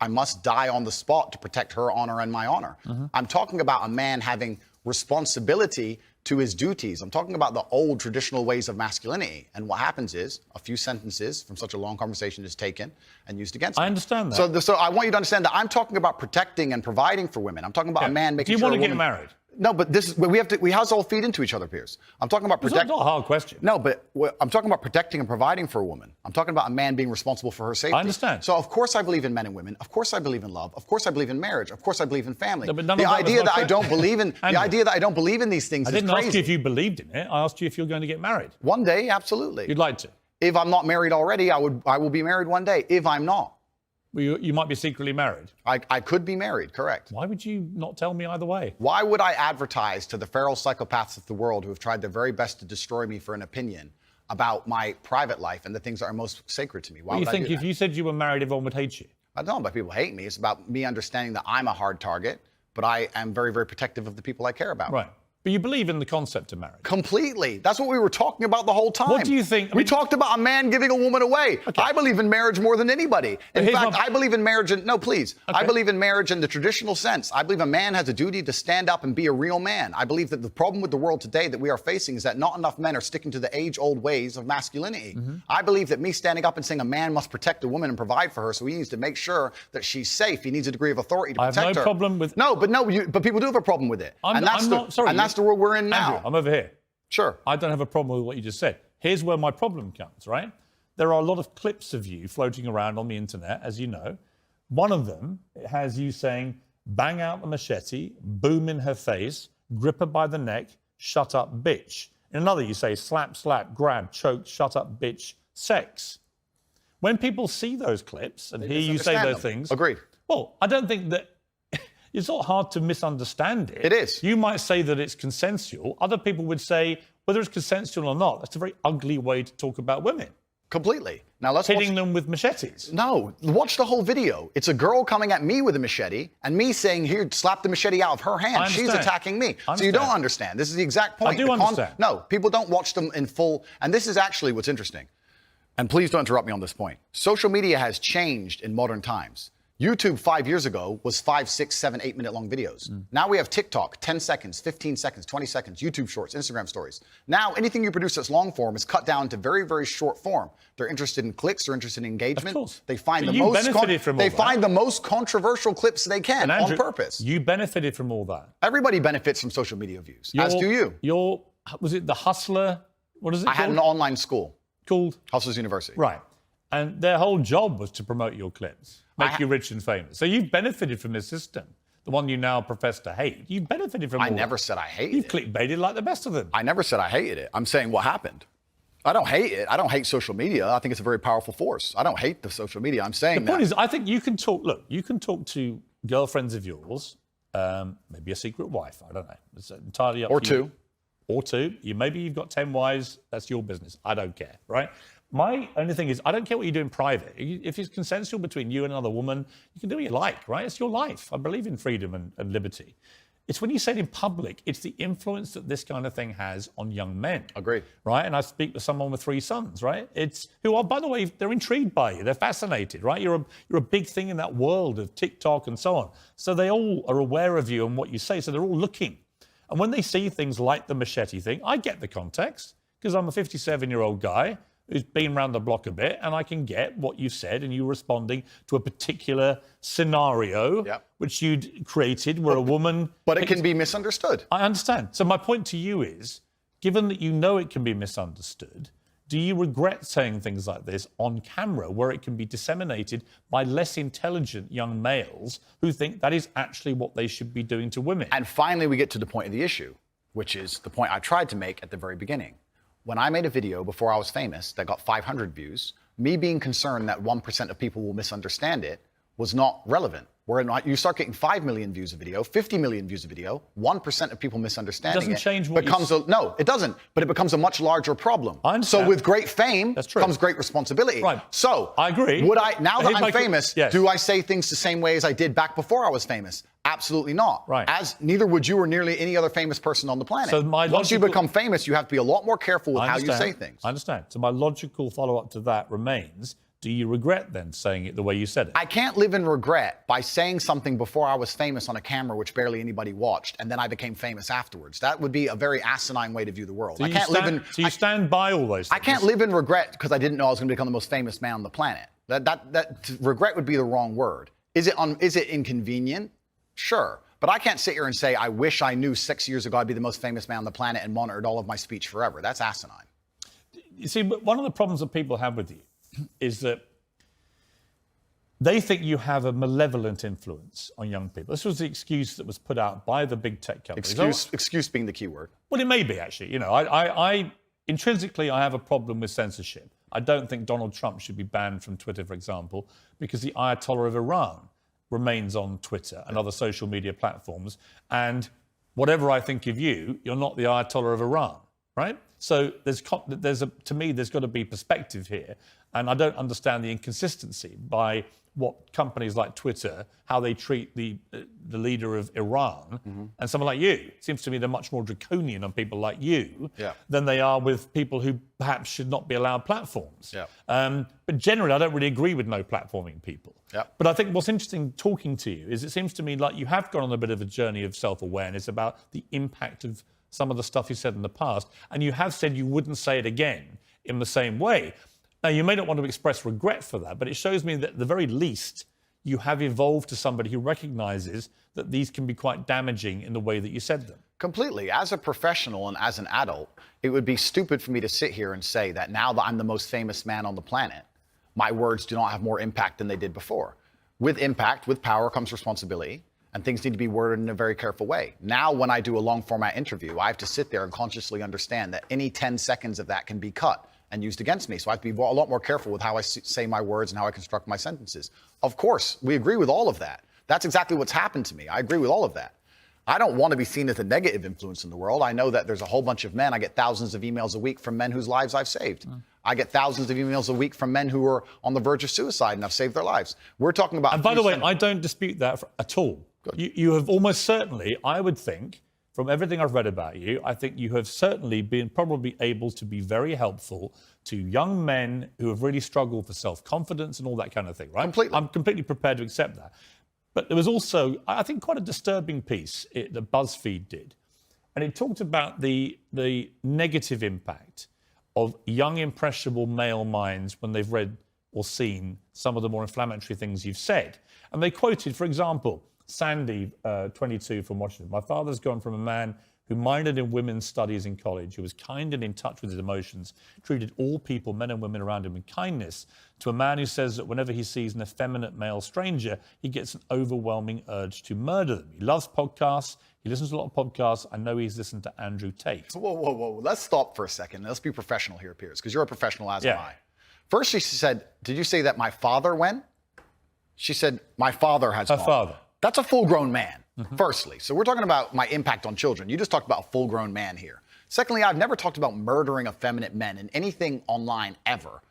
must die on the spot to protect her honor and my honor. I'm talking about a man having responsibility to his duties. I'm talking about the old traditional ways of masculinity. And what happens is a few sentences from such a long conversation is taken and used against me. I understand that. So I want you to understand that I'm talking about protecting and providing for women. I'm talking about a man making sure... Do you want to get married? No, but we have to all feed into each other, Piers. I'm talking about protecting. It's not a hard question. No, but I'm talking about protecting and providing for a woman. I'm talking about a man being responsible for her safety. I understand. So of course I believe in men and women. Of course I believe in love. Of course I believe in marriage. Of course I believe in family. No, but the idea that I don't believe in the idea that I don't believe in these things is crazy. I didn't ask you if you believed in it. I asked you if you're going to get married. One day, absolutely. You'd like to. If I'm not married already, I will be married one day. If I'm not. Well, you might be secretly married. I could be married, correct. Why would you not tell me either way? Why would I advertise to the feral psychopaths of the world who have tried their very best to destroy me for an opinion about my private life and the things that are most sacred to me? Why would I do that? If you said you were married, everyone would hate you? I don't know about people hate me. It's about me understanding that I'm a hard target, but I am very, very protective of the people I care about. Right. But you believe in the concept of marriage. Completely. That's what we were talking about the whole time. What do you think? We talked about a man giving a woman away. Okay. I believe in marriage more than anybody. In here's fact, my- I believe in marriage no, please. Okay. I believe in marriage in the traditional sense. I believe a man has a duty to stand up and be a real man. I believe that the problem with the world today that we are facing is that not enough men are sticking to the age-old ways of masculinity. Mm-hmm. I believe that me standing up and saying a man must protect a woman and provide for her, so he needs to make sure that she's safe. He needs a degree of authority to I have protect no her. problem with- But people do have a problem with it. I'm not, sorry. And that's the world we're in now. Andrew, I'm over here. Sure. I don't have a problem with what you just said. Here's where my problem comes, right? There are a lot of clips of you floating around on the internet, as you know. One of them has you saying, bang out the machete, boom in her face, grip her by the neck, shut up, bitch. In another, you say, slap, slap, grab, choke, shut up, bitch, sex. When people see those clips and hear you say misunderstand those them. things... Agreed. Well, I don't think that... It's not hard to misunderstand it. It is. You might say that it's consensual. Other people would say, whether it's consensual or not, that's a very ugly way to talk about women. Completely. Now let's Hitting watch. them with machetes. No, watch the whole video. It's a girl coming at me with a machete and me saying, here, slap the machete out of her hand. I She's understand. attacking me. I So you don't understand. understand. This is the exact point. I do The understand. No, people don't watch them in full. And this is actually what's interesting. And please don't interrupt me on this point. Social media has changed in modern times. YouTube 5 years ago was 5, 6, 7, 8 minute long videos. Now we have TikTok, 10 seconds, 15 seconds, 20 seconds, YouTube shorts, Instagram stories. Now anything you produce that's long form is cut down to very, very short form. They're interested in clicks, they're interested in engagement. Of course. They find But the you most benefited from all they that. find the most controversial clips they can And Andrew, on purpose. You benefited from all that. Everybody benefits from social media views, as do you. Was it the Hustler? What is it I had an online school, called? Hustlers University. Right. And their whole job was to promote your clips, make you rich and famous. So you've benefited from this system, the one you now profess to hate. You've benefited from I all never that. said I hated You've it. clickbaited like the best of them. I never said I hated it. I'm saying what happened. I don't hate it. I don't hate social media. I think it's a very powerful force. I don't hate the social media. I'm saying The point is, I think you can talk. Look, you can talk to girlfriends of yours, maybe a secret wife. I don't know. It's entirely up Or to you. two. Or two. Maybe you've got 10 wives. That's your business. I don't care, right? My only thing is, I don't care what you do in private. If it's consensual between you and another woman, you can do what you like, right? It's your life. I believe in freedom and liberty. It's when you say it in public, it's the influence that this kind of thing has on young men. Agreed. Right? And I speak to someone with 3 sons, right? Who are, by the way, they're intrigued by you. They're fascinated, right? You're a big thing in that world of TikTok and so on. So they all are aware of you and what you say. So they're all looking. And when they see things like the machete thing, I get the context because I'm a 57-year-old guy who's been around the block a bit, and I can get what you said, and you responding to a particular scenario which you'd created where a woman... But it can be misunderstood. I understand. So my point to you is, given that you know it can be misunderstood, do you regret saying things like this on camera where it can be disseminated by less intelligent young males who think that is actually what they should be doing to women? And finally, we get to the point of the issue, which is the point I tried to make at the very beginning. When I made a video before I was famous that got 500 views, me being concerned that 1% of people will misunderstand it was not relevant. Where you start getting 5 million views a video, 50 million views a video, 1% of people misunderstanding Doesn't change what becomes no, it doesn't. But it becomes a much larger problem. I understand. So with great fame That's true. comes great responsibility. Right. So I agree. Would I now that Here's my I'm famous? yes. Do I say things the same way as I did back before I was famous? Absolutely not. Right. As neither would you or nearly any other famous person on the planet. So my Once you logical- become famous, you have to be a lot more careful with I how you understand. say things. I understand. So my logical follow-up to that remains, do you regret then saying it the way you said it? I can't live in regret by saying something before I was famous on a camera which barely anybody watched, and then I became famous afterwards. That would be a very asinine way to view the world. So I can't live in. So you stand by all those things? I can't live in regret because I didn't know I was going to become the most famous man on the planet. That regret would be the wrong word. Is it inconvenient? Sure. But I can't sit here and say, I wish I knew 6 years ago I'd be the most famous man on the planet and monitored all of my speech forever. That's asinine. You see, but one of the problems that people have with you is that they think you have a malevolent influence on young people. This was the excuse that was put out by the big tech companies. Excuse being the key word. Well, it may be, actually. You know, I intrinsically, I have a problem with censorship. I don't think Donald Trump should be banned from Twitter, for example, because the Ayatollah of Iran remains on Twitter and other social media platforms. And whatever I think of you, you're not the Ayatollah of Iran. right? So to me, there's got to be perspective here. And I don't understand the inconsistency by what companies like Twitter, how they treat the leader of Iran and someone like you. It seems to me they're much more draconian on people like you than they are with people who perhaps should not be allowed platforms. But generally, I don't really agree with no platforming people. But I think what's interesting talking to you is it seems to me like you have gone on a bit of a journey of self-awareness about the impact of some of the stuff you said in the past, and you have said you wouldn't say it again in the same way. Now, you may not want to express regret for that, but it shows me that at the very least, you have evolved to somebody who recognises that these can be quite damaging in the way that you said them. Completely. As a professional and as an adult, it would be stupid for me to sit here and say that now that I'm the most famous man on the planet, my words do not have more impact than they did before. With impact, with power comes responsibility, and things need to be worded in a very careful way. Now, when I do a long format interview, I have to sit there and consciously understand that any 10 seconds of that can be cut and used against me. So I have to be a lot more careful with how I say my words and how I construct my sentences. Of course, we agree with all of that. That's exactly what's happened to me. I agree with all of that. I don't want to be seen as a negative influence in the world. I know that there's a whole bunch of men. I get thousands of emails a week from men whose lives I've saved. I get thousands of emails a week from men who are on the verge of suicide and I've saved their lives. We're talking about... And by the way, I don't dispute that at all. You have almost certainly, I would think, from everything I've read about you, I think you have certainly been probably able to be very helpful to young men who have really struggled for self-confidence and all that kind of thing, right? Completely. I'm completely prepared to accept that. But there was also, I think, quite a disturbing piece that BuzzFeed did. And it talked about the negative impact of young, impressionable male minds when they've read or seen some of the more inflammatory things you've said. And they quoted, for example, Sandy, 22, from Washington. My father's gone from a man who minored in women's studies in college, who was kind and in touch with his emotions, treated all people, men and women around him, with kindness, to a man who says that whenever he sees an effeminate male stranger, he gets an overwhelming urge to murder them. He loves podcasts. He listens to a lot of podcasts. I know he's listened to Andrew Tate. Whoa. Let's stop for a second. Let's be professional here, Piers, because you're a professional, as am I. First, she said, did you say that my father went? She said, my father has gone. Her father. That's a full-grown man, firstly. So we're talking about my impact on children. You just talked about a full-grown man here. Secondly, I've never talked about murdering effeminate men in anything online ever,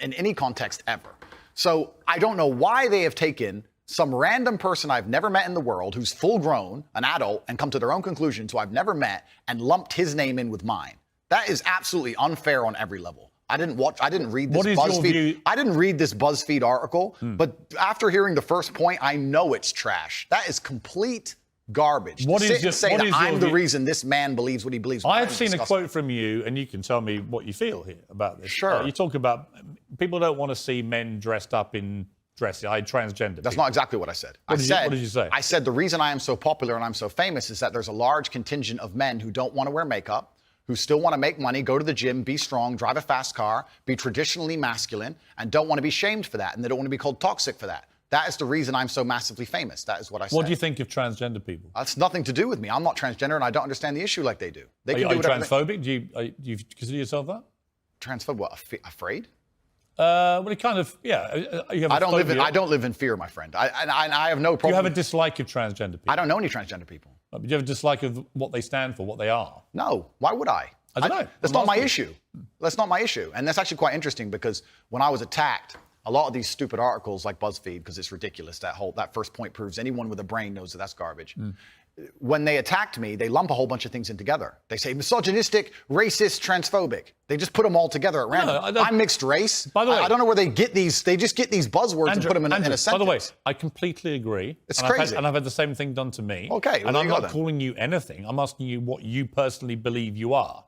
in any context ever. So I don't know why they have taken some random person I've never met in the world who's full-grown, an adult, and come to their own conclusions who I've never met and lumped his name in with mine. That is absolutely unfair on every level. I didn't read this BuzzFeed. I didn't read this BuzzFeed article, but after hearing the first point, I know it's trash. That is complete garbage. What to is sit your, and say what that is I'm your the view? reason this man believes what he believes. I've seen a quote from you, and you can tell me what you feel here about this. Sure. You talk about people don't want to see men dressed up in dresses. Transgender. That's not exactly what I said. What did you say? I said the reason I am so popular and I'm so famous is that there's a large contingent of men who don't want to wear makeup, who still want to make money, go to the gym, be strong, drive a fast car, be traditionally masculine, and don't want to be shamed for that, and they don't want to be called toxic for that. That is the reason I'm so massively famous. That is what I said. What do you think of transgender people? That's nothing to do with me. I'm not transgender, and I don't understand the issue like they do. They Are you transphobic? Do you consider yourself that? Transphobic? What? Afraid? Well, it kind of, yeah. You have I don't live in fear, my friend. I have no problem. Do you have a dislike of transgender people? I don't know any transgender people. But do you have a dislike of what they stand for, what they are? No. Why would I? I don't know. That's not my issue. That's not my issue. And that's actually quite interesting because when I was attacked, a lot of these stupid articles like BuzzFeed, because it's ridiculous, that first point proves anyone with a brain knows that that's garbage. When they attacked me, they lump a whole bunch of things in together. They say misogynistic, racist, transphobic. They just put them all together at random. No, I'm mixed race. By the way, I don't know where they get these. They just get these buzzwords and put them in a sentence. By the way, I completely agree. It's crazy. And I've had the same thing done to me. Okay. And I'm not calling you anything. I'm asking you what you personally believe you are.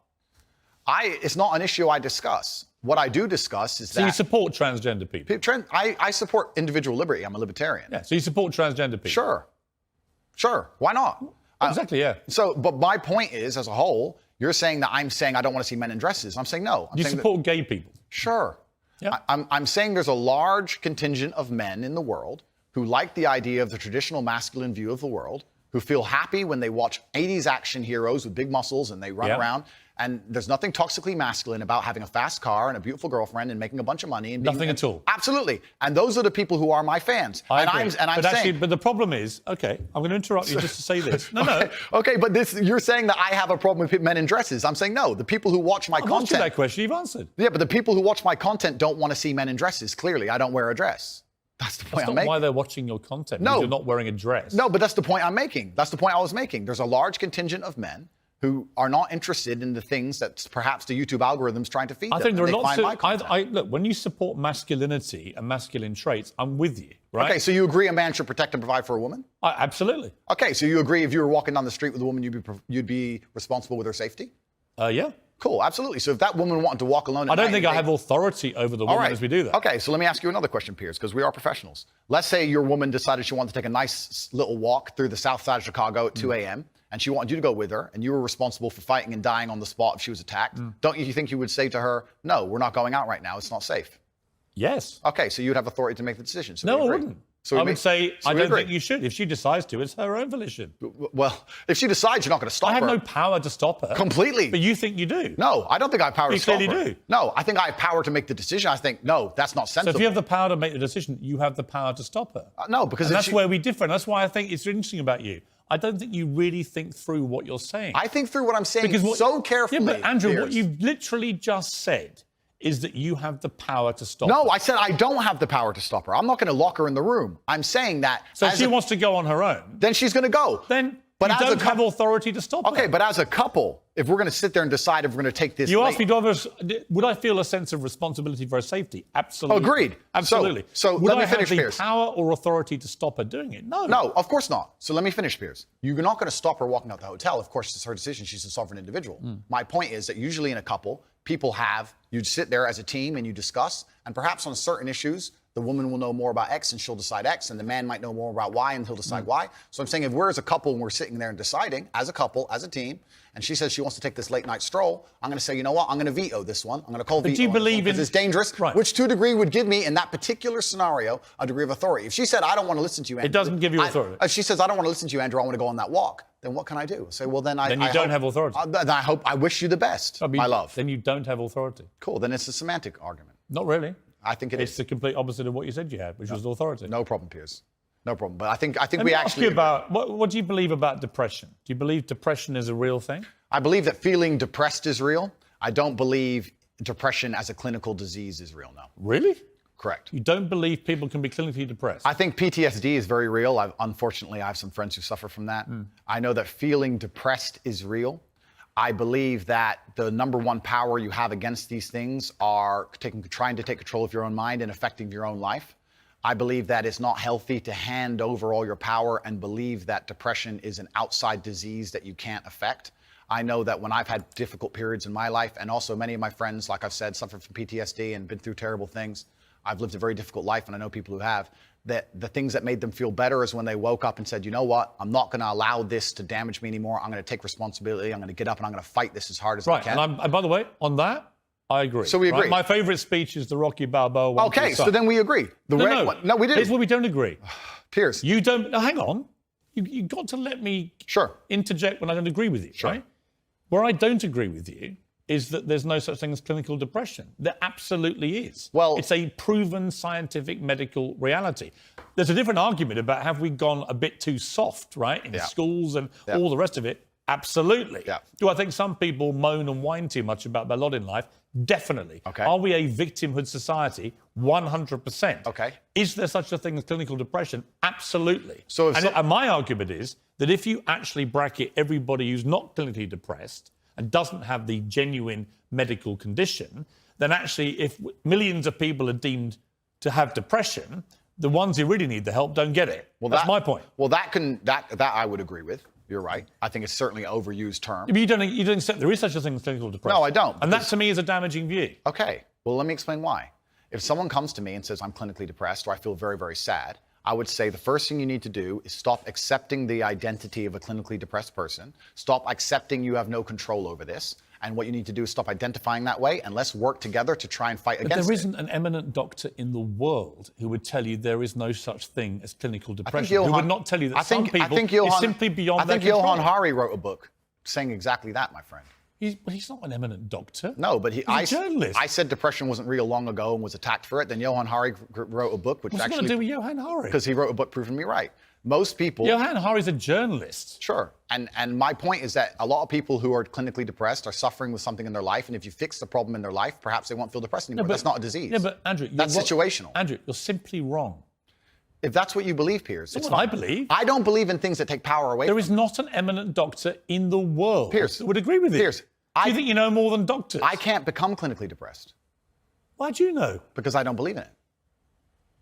It's not an issue I discuss. What I do discuss is that... So you support transgender people? I support individual liberty. I'm a libertarian. Yeah, so you support transgender people? Sure. Why not? Exactly, yeah. So, but my point is, as a whole, you're saying that I'm saying I don't want to see men in dresses. I'm saying no. You support gay people? Sure. Yeah. I'm saying there's a large contingent of men in the world who like the idea of the traditional masculine view of the world, who feel happy when they watch 80s action heroes with big muscles and they run around. And there's nothing toxically masculine about having a fast car and a beautiful girlfriend and making a bunch of money. And Nothing at all. Absolutely. And those are the people who are my fans. I and agree. I'm but saying, but the problem is, okay, I'm going to interrupt you just to say this. No. Okay, but you're saying that I have a problem with men in dresses. I'm saying no. The people who watch my I've asked you content. that question. You've answered. Yeah, but the people who watch my content don't want to see men in dresses. Clearly, I don't wear a dress. That's the point That's I'm not making. why they're watching your content. No. You're not wearing a dress. No, but that's the point I'm making. That's the point I was making. There's a large contingent of men who are not interested in the things that perhaps the YouTube algorithm's trying to feed them. I think there are lots of... look, when you support masculinity and masculine traits, I'm with you, right? Okay, so you agree a man should protect and provide for a woman? Absolutely. Okay, so you agree if you were walking down the street with a woman, you'd be responsible with her safety? Yeah. Cool, absolutely. So if that woman wanted to walk alone at I don't night think I have authority over the woman as we do that. Okay, so let me ask you another question, Piers, because we are professionals. Let's say your woman decided she wanted to take a nice little walk through the south side of Chicago at 2 a.m., and she wanted you to go with her, and you were responsible for fighting and dying on the spot if she was attacked. Don't you think you would say to her, no, we're not going out right now, it's not safe? Yes. Okay, so you'd have authority to make the decision. So No, we I agree. wouldn't. So I we would say, so I we don't agree. think you should. If she decides to, it's her own volition. Well, if she decides, you're not going to stop I have her. no power to stop her. Completely. But you think you do. No, I don't think I have power You to stop clearly her. do. No, I think I have power to make the decision. I think, no, that's not So sensible. if you have the power to make the decision, you have the power to stop her. No, because And if that's she- where we differ. And that's why I think it's interesting about you. I don't think you really think through what you're saying. I think through what I'm saying Because so carefully. Yeah, but Andrew, what Piers. you've literally just said is that you have the power to stop No, her. I said I don't have the power to stop her. I'm not going to lock her in the room. I'm saying that. So if as she a- wants to go on her own, then she's going to go. then But you as a don't have authority to stop her. Okay, but as a couple, if we're going to sit there and decide if we're going to take this. You asked me, would I feel a sense of responsibility for her safety? Absolutely. Agreed. Absolutely. So would let me I finish, have the Piers. power or authority to stop her doing it? No. No, of course not. So let me finish, Piers. You're not going to stop her walking out the hotel. Of course, it's her decision. She's a sovereign individual. My point is that usually in a couple, you'd sit there as a team and you discuss, and perhaps on certain issues, the woman will know more about X and she'll decide X, and the man might know more about Y and he'll decide Y. So I'm saying if we're as a couple and we're sitting there and deciding, as a couple, as a team, and she says she wants to take this late night stroll, I'm going to say, you know what, I'm going to veto this one. I'm going to call veto. do you believe because in- it's dangerous, Right. which to a degree would give me, in that particular scenario, a degree of authority. If she said, I don't want to listen to you, Andrew. It doesn't give you authority. If she says, I don't want to listen to you, Andrew, I want to go on that walk, then what can I do? Say, well, then Then you I don't hope- have authority. Then I wish you the best, my love. Then you don't have authority. Cool, then it's a semantic argument. Not really. I think It's the complete opposite of what you said you had, which was authority. No problem, Piers. No problem. But I think Let we me ask actually. you about, what do you believe about depression? Do you believe depression is a real thing? I believe that feeling depressed is real. I don't believe depression as a clinical disease is real, no. Really? Correct. You don't believe people can be clinically depressed? I think PTSD is very real. Unfortunately, I have some friends who suffer from that. I know that feeling depressed is real. I believe that the number one power you have against these things are trying to take control of your own mind and affecting your own life. I believe that it's not healthy to hand over all your power and believe that depression is an outside disease that you can't affect. I know that when I've had difficult periods in my life, and also many of my friends, like I've said, suffered from PTSD and been through terrible things. I've lived a very difficult life, and I know people who have, that the things that made them feel better is when they woke up and said, you know what, I'm not going to allow this to damage me anymore. I'm going to take responsibility. I'm going to get up and I'm going to fight this as hard as I can. Right, and by the way, on that, I agree. So we agree. Right? My favorite speech is the Rocky Balboa one. Okay, so then we agree. No, we didn't. Here's where we don't agree. Piers. You don't, no, hang on. You got to let me interject when I don't agree with you, right? Where I don't agree with you is that there's no such thing as clinical depression. There absolutely is. Well, it's a proven scientific medical reality. There's a different argument about have we gone a bit too soft, right, in schools and all the rest of it. Absolutely. Do I think some people moan and whine too much about their lot in life? Definitely. Okay. Are we a victimhood society? 100%. Okay. Is there such a thing as clinical depression? Absolutely. So and my argument is that if you actually bracket everybody who's not clinically depressed and doesn't have the genuine medical condition, then actually if millions of people are deemed to have depression, the ones who really need the help don't get it. Well, that's my point. Well, that I would agree with. You're right. I think it's certainly an overused term. But you don't accept there is such a thing as clinical depression. No, I don't. And that to me is a damaging view. Okay. Well, let me explain why. If someone comes to me and says I'm clinically depressed or I feel very, very sad, I would say the first thing you need to do is stop accepting the identity of a clinically depressed person. Stop accepting you have no control over this. And what you need to do is stop identifying that way, and let's work together to try and fight against it. There isn't an eminent doctor in the world who would tell you there is no such thing as clinical depression. Who would not tell you that some people is simply beyond their control. I think Johan Hari wrote a book saying exactly that, my friend. He's not an eminent doctor. No, but he's a journalist. I said depression wasn't real long ago and was attacked for it. Then Johan Hari wrote a book, which What's actually... it got to do with Johan Hari? Because he wrote a book proving me right. Most people... Johan Hari's a journalist. Sure. And my point is that a lot of people who are clinically depressed are suffering with something in their life, and if you fix the problem in their life, perhaps they won't feel depressed anymore. That's not a disease. Yeah, but Andrew... That's situational. Andrew, you're simply wrong. If that's what you believe, Piers, it's what I believe. I don't believe in things that take power away. There is not an eminent doctor in the world Piers, that would agree with you. Piers, do you think you know more than doctors? I can't become clinically depressed. Why do you know? Because I don't believe in it.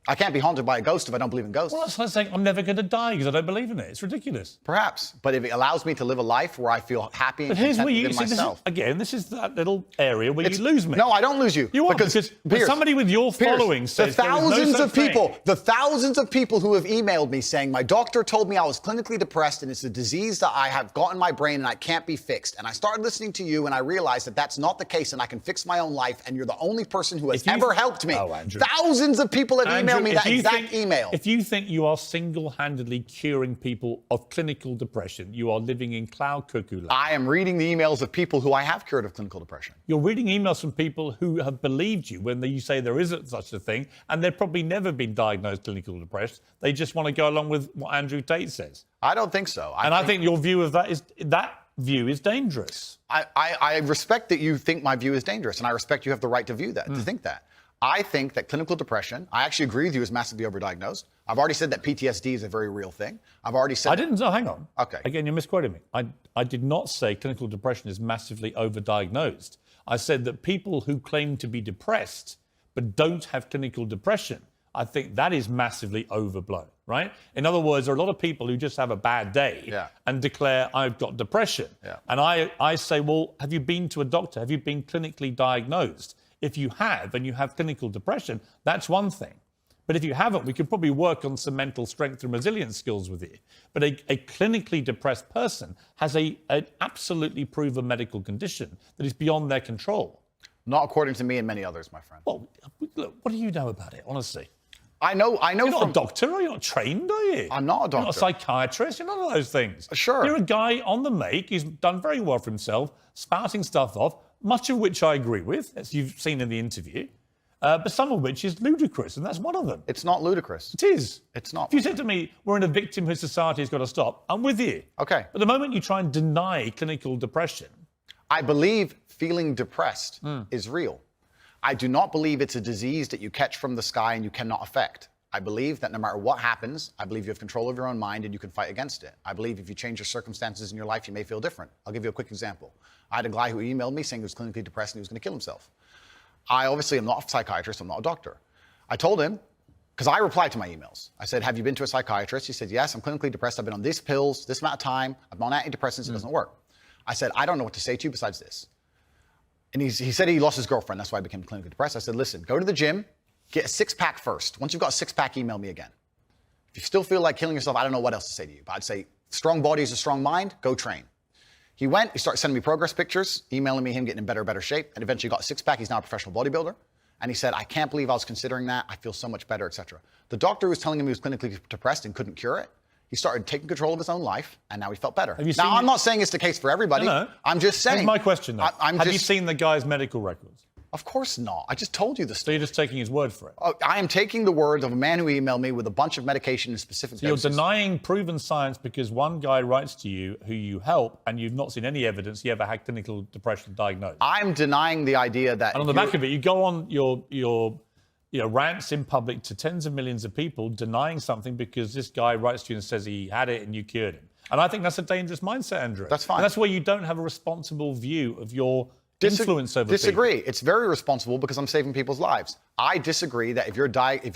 I can't be haunted by a ghost if I don't believe in ghosts. Well, that's like saying I'm never going to die because I don't believe in it. It's ridiculous. Perhaps, but if it allows me to live a life where I feel happy and content within myself. This is that little area where you lose me. No, I don't lose you. You are, because Piers, somebody with your following says the thousands of people who have emailed me saying my doctor told me I was clinically depressed and it's a disease that I have got in my brain and I can't be fixed. And I started listening to you and I realized that that's not the case and I can fix my own life and you're the only person who has ever helped me. Oh, Andrew. Thousands of people have emailed me that exact email. If you think you are single-handedly curing people of clinical depression, you are living in cloud cuckoo land. I am reading the emails of people who I have cured of clinical depression. You're reading emails from people who have believed you when you say there isn't such a thing, and they've probably never been diagnosed clinically depressed. They just want to go along with what Andrew Tate says. I don't think so. I think your view of that is dangerous. I respect that you think my view is dangerous, and I respect you have the right to view that, to think that. I think that clinical depression, I actually agree with you, is massively overdiagnosed. I've already said that PTSD is a very real thing. I've already said... hang on. Okay. Again, you're misquoting me. I did not say clinical depression is massively overdiagnosed. I said that people who claim to be depressed but don't have clinical depression, I think that is massively overblown, right? In other words, there are a lot of people who just have a bad day and declare, I've got depression. Yeah. And I say, well, have you been to a doctor? Have you been clinically diagnosed? If you have, and you have clinical depression, that's one thing. But if you haven't, we could probably work on some mental strength and resilience skills with you. But a clinically depressed person has an absolutely proven medical condition that is beyond their control. Not according to me and many others, my friend. Well, look, what do you know about it, honestly? I know. You're not a doctor, are you? You're not trained, are you? I'm not a doctor. You're not a psychiatrist. You're none of those things. Sure. You're a guy on the make. He's done very well for himself, spouting stuff off, much of which I agree with, as you've seen in the interview, but some of which is ludicrous, and that's one of them. It's not ludicrous. It is. It's not. If you said to me, we're in a victimhood society, it's got to stop, I'm with you. Okay. But the moment you try and deny clinical depression... I believe feeling depressed is real. I do not believe it's a disease that you catch from the sky and you cannot affect. I believe that no matter what happens, I believe you have control of your own mind and you can fight against it. I believe if you change your circumstances in your life, you may feel different. I'll give you a quick example. I had a guy who emailed me saying he was clinically depressed and he was going to kill himself. I obviously am not a psychiatrist, I'm not a doctor. I told him, because I replied to my emails. I said, have you been to a psychiatrist? He said, yes, I'm clinically depressed. I've been on these pills, this amount of time. I'm on antidepressants, it doesn't work. I said, I don't know what to say to you besides this. And he said he lost his girlfriend, that's why he became clinically depressed. I said, listen, go to the gym, get a six-pack first. Once you've got a six-pack, email me again. If you still feel like killing yourself, I don't know what else to say to you. But I'd say, strong body is a strong mind, go train. He went, he started sending me progress pictures, emailing me him getting in better shape, and eventually got a six-pack. He's now a professional bodybuilder. And he said, I can't believe I was considering that. I feel so much better, etc. The doctor was telling him he was clinically depressed and couldn't cure it. He started taking control of his own life, and now he felt better. Now, I'm not saying it's the case for everybody. No. I'm just saying. Here's my question, though. Have you seen the guy's medical records? Of course not. I just told you the So story. you're just taking his word for it? Oh, I am taking the word of a man who emailed me with a bunch of medication in specific doses. You're denying proven science because one guy writes to you who you help and you've not seen any evidence he ever had clinical depression diagnosed. I'm denying the idea that... And on the back of it, you go on your rants in public to tens of millions of people denying something because this guy writes to you and says he had it and you cured him. And I think that's a dangerous mindset, Andrew. That's fine. And that's where you don't have a responsible view of your influence over Disagree. people. It's very responsible because I'm saving people's lives. I disagree that if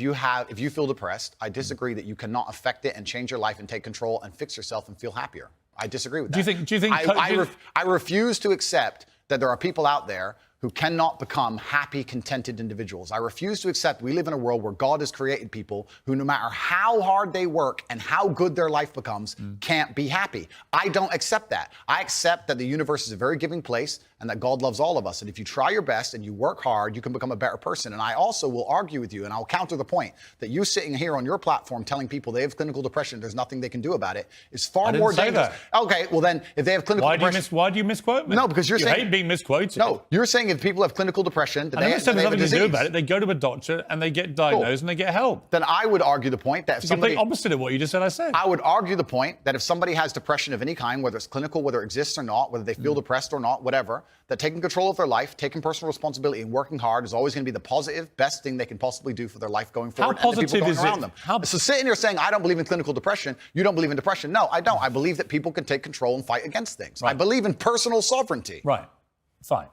you feel depressed, I disagree that you cannot affect it and change your life and take control and fix yourself and feel happier. I disagree with that. Do you think I refuse to accept that there are people out there who cannot become happy, contented individuals. I refuse to accept we live in a world where God has created people who, no matter how hard they work and how good their life becomes, can't be happy. I don't accept that. I accept that the universe is a very giving place and that God loves all of us. And if you try your best and you work hard, you can become a better person. And I also will argue with you, and I'll counter the point, that you sitting here on your platform telling people they have clinical depression, there's nothing they can do about it, is far more dangerous. Okay, well then, if they have clinical depression... Why do you misquote me? No, because you're saying... You hate being misquoted. No, you're saying if people have clinical depression, then they have nothing to do about it. it. They go to a doctor and they get diagnosed and they get help. Then I would argue the point that if It's the somebody... complete opposite of what you just said I said. I would argue the point that if somebody has depression of any kind, whether it's clinical, whether it exists or not, whether they feel depressed or not, whatever, that taking control of their life, taking personal responsibility and working hard is always going to be the positive, best thing they can possibly do for their life going forward. How positive and the people is going around it? them. So sitting here saying, I don't believe in clinical depression, you don't believe in depression. No, I don't. I believe that people can take control and fight against things. Right. I believe in personal sovereignty. Right. Fine.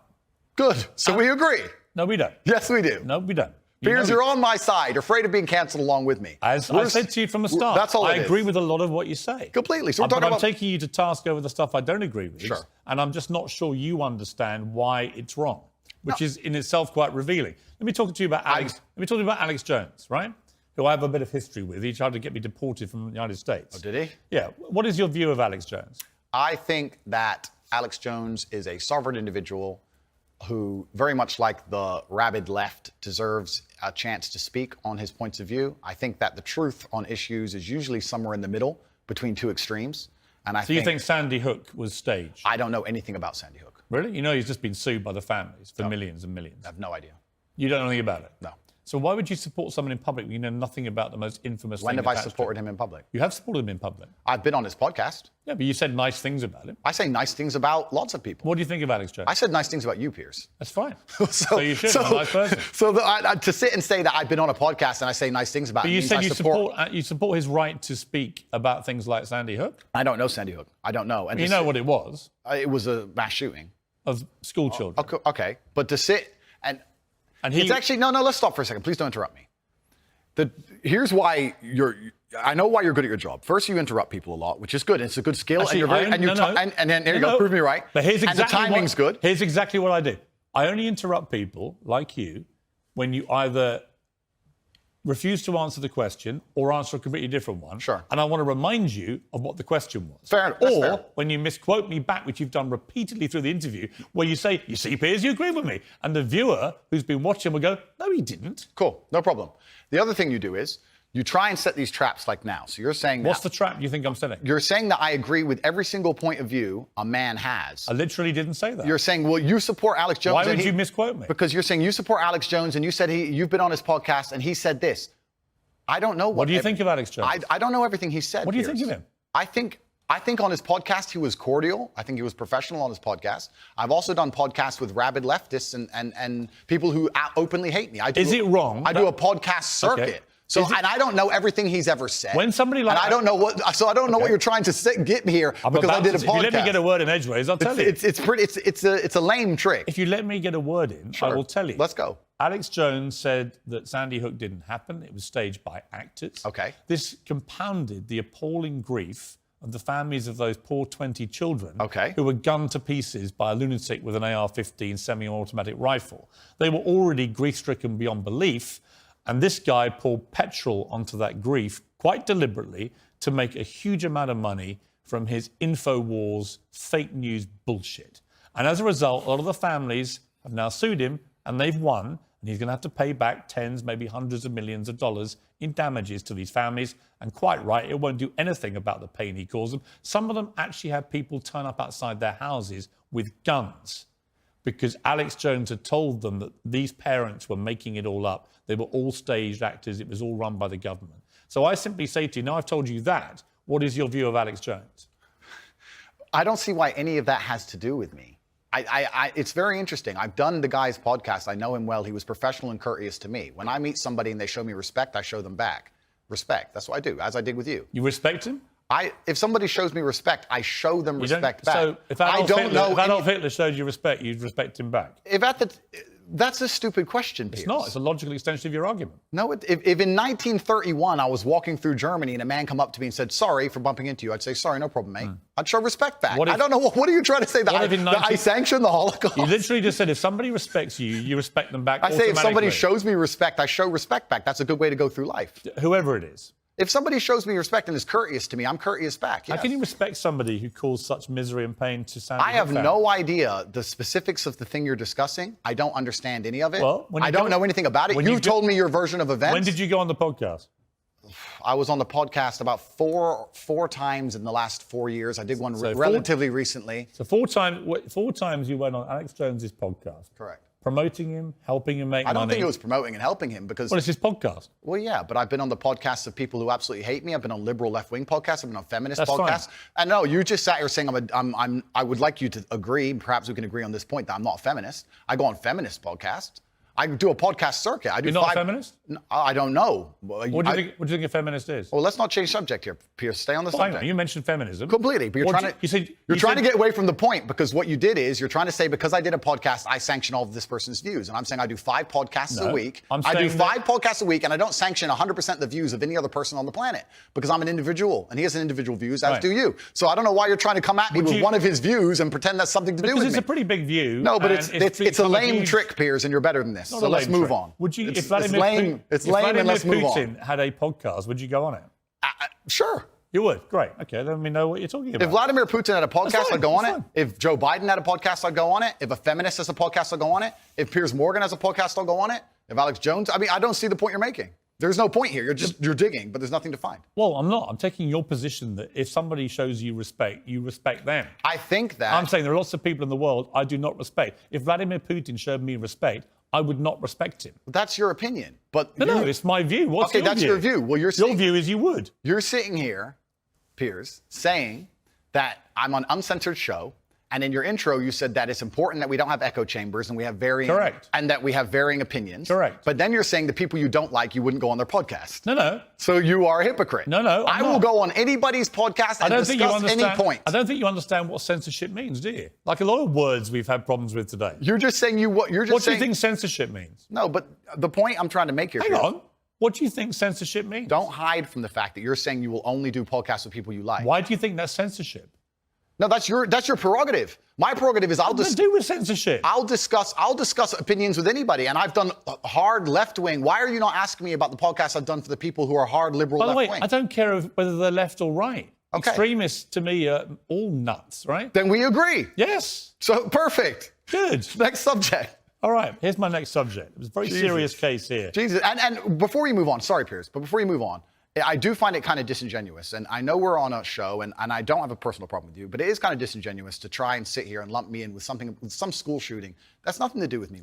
Good. So we agree. No, we don't. Yes, we do. No, we don't. Piers, you're on my side. You're afraid of being cancelled along with me. As I said to you from the start, that's all I it is. agree with a lot of what you say. Completely. So we're But talking I'm about... taking you to task over the stuff I don't agree with. Sure. And I'm just not sure you understand why it's wrong, which is in itself quite revealing. Let me talk to you about Alex. Let me talk to you about Alex Jones, right? Who I have a bit of history with. He tried to get me deported from the United States. Oh, did he? Yeah. What is your view of Alex Jones? I think that Alex Jones is a sovereign individual who, very much like the rabid left, deserves a chance to speak on his points of view. I think that the truth on issues is usually somewhere in the middle between two extremes. And So you think Sandy Hook was staged? I don't know anything about Sandy Hook. Really? You know he's just been sued by the families for millions and millions. I have no idea. You don't know anything about it? No. So why would you support someone in public when you know nothing about the most infamous When thing have I attached to supported it? him in public? You have supported him in public. I've been on his podcast. Yeah, but you said nice things about him. I say nice things about lots of people. What do you think of Alex Jones? I said nice things about you, Piers. That's fine. So you should. I'm a nice person. So to sit and say that I've been on a podcast and I say nice things about But him you means said I you support his right to speak about things like Sandy Hook. I don't know Sandy Hook. I don't know. And You know what it was it was a mass shooting. of school children. Okay, but to sit and he, it's actually no. Let's stop for a second. Please don't interrupt me. Here's why I know why you're good at your job. First, you interrupt people a lot, which is good. It's a good skill, Actually, and then there you go. Prove me right. But here's exactly and the timing's good. Here's exactly what I do. I only interrupt people like you when you either refuse to answer the question or answer a completely different one. Sure. And I want to remind you of what the question was. Fair enough. That's Or fair. when you misquote me back, which you've done repeatedly through the interview, where you say, you see, Piers, you agree with me. And the viewer who's been watching will go, no, he didn't. Cool, no problem. The other thing you do is you try and set these traps like now. So you're saying What's the trap you think I'm setting? You're saying that I agree with every single point of view a man has. I literally didn't say that. You're saying, well, you support Alex Jones. Why would you misquote me? Because you're saying you support Alex Jones and you said you've been on his podcast and he said this. I don't know What do you think of Alex Jones? I don't know everything he said. What do you Piers. think of him? I think on his podcast he was cordial. I think he was professional on his podcast. I've also done podcasts with rabid leftists and people who openly hate me. Is it wrong? I do a podcast circuit. Okay. So and I don't know everything he's ever said. When somebody like and I don't know what you're trying to get me here because I did a podcast. If you let me get a word in edgeways, I'll tell you. It's a lame trick. If you let me get a word in, I will tell you. Let's go. Alex Jones said that Sandy Hook didn't happen. It was staged by actors. Okay. This compounded the appalling grief of the families of those poor 20 children who were gunned to pieces by a lunatic with an AR-15 semi-automatic rifle. They were already grief-stricken beyond belief, and this guy poured petrol onto that grief quite deliberately to make a huge amount of money from his InfoWars fake news bullshit. And as a result, a lot of the families have now sued him, and they've won, and he's going to have to pay back tens, maybe hundreds of millions of dollars in damages to these families. And quite right, it won't do anything about the pain he caused them. Some of them actually had people turn up outside their houses with guns because Alex Jones had told them that these parents were making it all up. They were all staged actors. It was all run by the government. So I simply say to you, now I've told you that, what is your view of Alex Jones? I don't see why any of that has to do with me. It's very interesting. I've done the guy's podcast. I know him well. He was professional and courteous to me. When I meet somebody and they show me respect, I show them back. Respect. That's what I do, as I did with you. You respect him? If somebody shows me respect, I show them respect back. So if Adolf Hitler showed you respect, you'd respect him back? That's a stupid question, Piers. It's not. It's a logical extension of your argument. No, if in 1931 I was walking through Germany and a man come up to me and said, sorry for bumping into you, I'd say, sorry, no problem, mate. I'd show respect back. What if- I don't know, what are you trying to say? That I sanction the Holocaust? You literally just said if somebody respects you, you respect them back I say if somebody automatically. shows me respect, I show respect back. That's a good way to go through life. Whoever it is. If somebody shows me respect and is courteous to me, I'm courteous back. How Yes. can you respect somebody who caused such misery and pain to Sandy I have Hook no idea the specifics of the thing you're discussing. I don't understand any of it. Well, when you I don't go- know anything about it. when you You've go- told me your version of events. When did you go on the podcast? I was on the podcast about four times in the last 4 years. I did one So relatively recently. So four times you went on Alex Jones's podcast. Correct. Promoting him, helping him make money. I don't think it was promoting and helping him because, Well, it's his podcast. well, yeah, but I've been on the podcasts of people who absolutely hate me. I've been on liberal left-wing podcasts. I've been on feminist That's podcasts. fine. And no, you just sat here saying I would like you to agree, perhaps we can agree on this point, that I'm not a feminist. I go on feminist podcasts. I do a podcast circuit. I do You're not a feminist? No, I don't know. What do you think a feminist is? Well, let's not change subject here, Piers. Stay on the Well, hang subject. on, you mentioned feminism. Completely, but you're What trying you said- you're you trying said- to get away from the point, because what you did is you're trying to say because I did a podcast, I sanction all of this person's views, and I'm saying I do 5 podcasts No, a week. I'm I do saying 5 podcasts a week, and I don't sanction 100% the views of any other person on the planet because I'm an individual, and he has an individual views, as Right. do you. So I don't know why you're trying to come at me Would with you- one of his views and pretend that's something to do Because with it's me. a pretty big view. No, but and it's a become lame huge- trick, Piers, and you're better than this. Not So a let's lame move trick. on. Would you, It's if Vladimir lame. It's if lame, Vladimir and let's move on. Putin had a podcast, would you go on it? Sure. You would. Great. Okay, then we know what you're talking about. If Vladimir Putin had a podcast, fine, I'd go on that's it. fine. If Joe Biden had a podcast, I'd go on it. If a feminist has a podcast, I'll go on it. If Piers Morgan has a podcast, I'll go on it. If Alex Jones, I don't see the point you're making. There's no point here. You're digging, but there's nothing to find. Well, I'm not. I'm taking your position that if somebody shows you respect them. I think that I'm saying there are lots of people in the world I do not respect. If Vladimir Putin showed me respect, I would not respect him. that's your opinion. But No, it's my view. What's okay, your that's view? your view. Well, Your view is you would. You're sitting here, Piers, saying that I'm on uncensored show, and in your intro you said that it's important that we don't have echo chambers and we have varying Correct. and that we have varying opinions. Correct. But then you're saying the people you don't like, you wouldn't go on their podcast. No. So you are a hypocrite. No, I I'm will not. go on anybody's podcast I and don't think you discuss understand. any point. I don't think you understand what censorship means, do you? Like a lot of words we've had problems with today. You're just saying you're just What do saying. you think censorship means? No, but the point I'm trying to make here. Hang Piers, on. What do you think censorship means? Don't hide from the fact that you're saying you will only do podcasts with people you like. Why do you think that's censorship? No, that's your prerogative. My prerogative is What does it do with censorship? I'll discuss opinions with anybody, and I've done hard left wing. Why are you not asking me about the podcasts I've done for the people who are hard liberal By the left way, wing? I don't care whether they're left or right. Okay. Extremists to me are all nuts, right? Then we agree. Yes. So perfect. Good. Next subject. All right. Here's my next subject. It was a very serious case here. Jesus. And before we move on, sorry, Piers, but before you move on, I do find it kind of disingenuous. And I know we're on a show, and I don't have a personal problem with you, but it is kind of disingenuous to try and sit here and lump me in with some school shooting. That's nothing to do with me.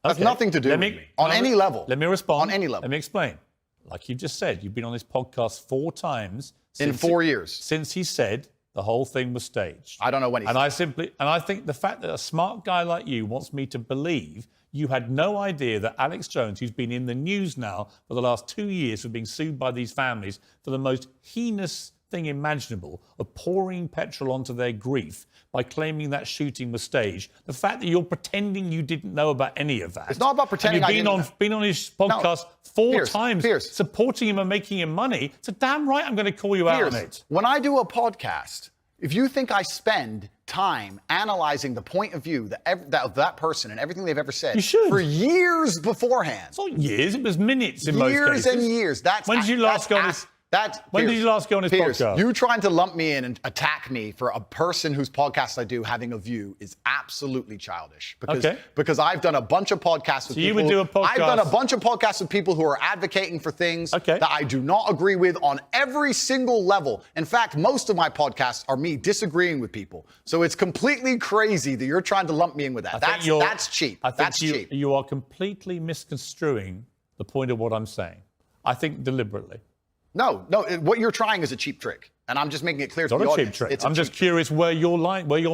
That's nothing to do with me. On any level. Let me respond. On any level. Let me explain. Like you've just said, you've been on this podcast 4 times. In 4 years. Since he said the whole thing was staged. I don't know when he said And I think the fact that a smart guy like you wants me to believe you had no idea that Alex Jones, who's been in the news now for the last 2 years for being sued by these families for the most heinous thing imaginable of pouring petrol onto their grief by claiming that shooting was staged. The fact that you're pretending you didn't know about any of that. It's not about pretending and I you've didn't know. been on his podcast 4 Piers, times, Piers. supporting him and making him money. So damn right I'm going to call you out on it. When I do a podcast, if you think I spend time analyzing the point of view of that person and everything they've ever said You should. for years beforehand, It's not years, it was minutes in most cases. years and years. When did you last go on his... When did you last go on his podcast? You trying to lump me in and attack me for a person whose podcast I do having a view is absolutely childish. Because I've done a bunch of podcasts with people. You would do a podcast. I've done a bunch of podcasts with people who are advocating for things that I do not agree with on every single level. In fact, most of my podcasts are me disagreeing with people. So it's completely crazy that you're trying to lump me in with that. That's cheap. I think That's cheap. You are completely misconstruing the point of what I'm saying. I think deliberately. No, what you're trying is a cheap trick. And I'm just making it clear to It's the not a audience. cheap trick. It's a I'm just cheap curious where your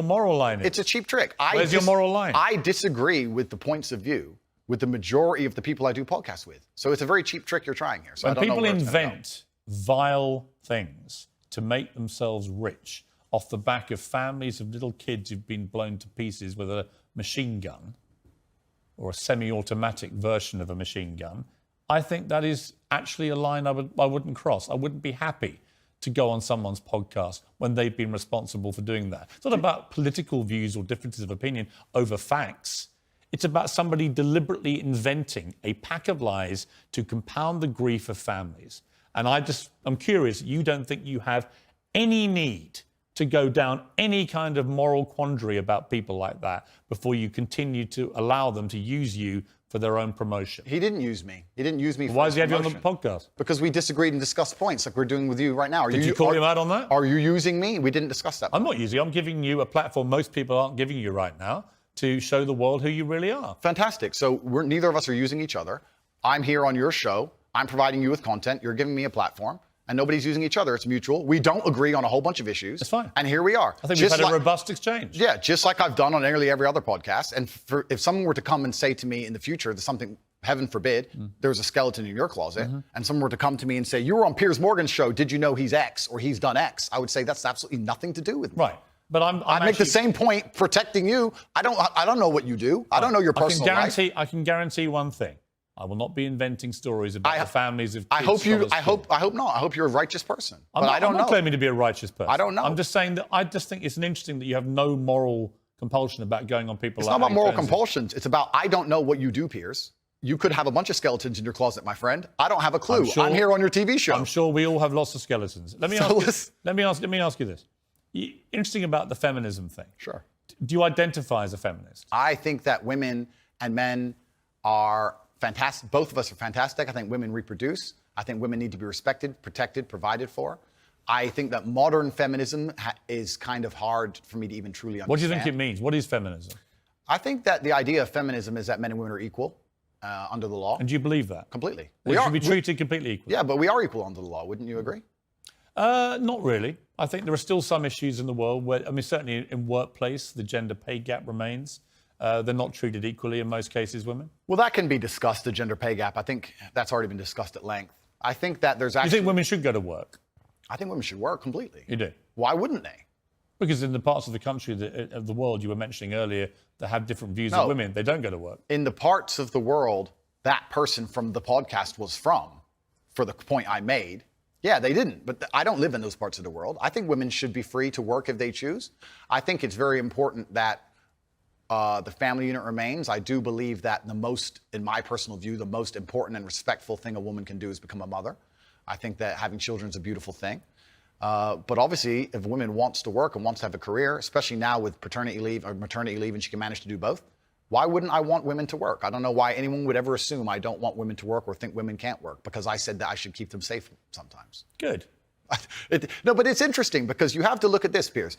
moral line is. It's a cheap trick. Where's your moral line? I disagree with the points of view with the majority of the people I do podcasts with. So it's a very cheap trick you're trying here. So when I don't know people where it's gonna invent vile things to make themselves rich off the back of families of little kids who've been blown to pieces with a machine gun, or a semi-automatic version of a machine gun, I think that is actually a line I wouldn't cross. I wouldn't be happy to go on someone's podcast when they've been responsible for doing that. It's not about political views or differences of opinion over facts. It's about somebody deliberately inventing a pack of lies to compound the grief of families. And I'm curious, you don't think you have any need to go down any kind of moral quandary about people like that before you continue to allow them to use you for their own promotion? He didn't use me. He didn't use me for Why his does he have you on the promotion. podcast? Because we disagreed and discussed points like we're doing with you right now. Did you call him out on that? Are you using me? We didn't discuss that. I'm not using you. I'm giving you a platform most people aren't giving you right now to show the world who you really are. Fantastic. So neither of us are using each other. I'm here on your show. I'm providing you with content. You're giving me a platform. And nobody's using each other. It's mutual. We don't agree on a whole bunch of issues. That's fine. And here we are. I think we've had a robust exchange. Yeah, just like I've done on nearly every other podcast. And if someone were to come and say to me in the future, there's something, heaven forbid, there's a skeleton in your closet, and someone were to come to me and say, you were on Piers Morgan's show, did you know he's X or he's done X? I would say that's absolutely nothing to do with me. Right. But I make the same point protecting you. I don't know what you do. I don't know your personal life. I can guarantee one thing. I will not be inventing stories about the families of kids. I hope not. I hope you're a righteous person. I'm not claiming to be a righteous person. I don't know. I'm just saying that I just think it's interesting that you have no moral compulsion about going on people. It's not about moral compulsions. It's about I don't know what you do, Piers. You could have a bunch of skeletons in your closet, my friend. I don't have a clue. I'm here on your TV show. I'm sure we all have lots of skeletons. Let me ask you this. Interesting about the feminism thing. Sure. Do you identify as a feminist? I think that women and men are fantastic. Both of us are fantastic. I think women reproduce. I think women need to be respected, protected, provided for. I think that modern feminism is kind of hard for me to even truly understand. What do you think it means? What is feminism? I think that the idea of feminism is that men and women are equal under the law. And do you believe that? Completely. We should be treated completely equally. Yeah, but we are equal under the law. Wouldn't you agree? Not really. I think there are still some issues in the world where, certainly in workplace, the gender pay gap remains. They're not treated equally in most cases, women. Well, that can be discussed, the gender pay gap. I think that's already been discussed at length. I think that there's actually... You think women should go to work? I think women should work completely. You do? Why wouldn't they? Because in the parts of the country, of the world you were mentioning earlier, that have different views of women, they don't go to work. In the parts of the world that person from the podcast was from, for the point I made, yeah, they didn't. But I don't live in those parts of the world. I think women should be free to work if they choose. I think it's very important that the family unit remains. I do believe that in my personal view, the most important and respectful thing a woman can do is become a mother. I think that having children is a beautiful thing. But obviously, if a woman wants to work and wants to have a career, especially now with paternity leave or maternity leave, and she can manage to do both, why wouldn't I want women to work? I don't know why anyone would ever assume I don't want women to work or think women can't work, because I said that I should keep them safe sometimes. Good. No, but it's interesting because you have to look at this, Piers.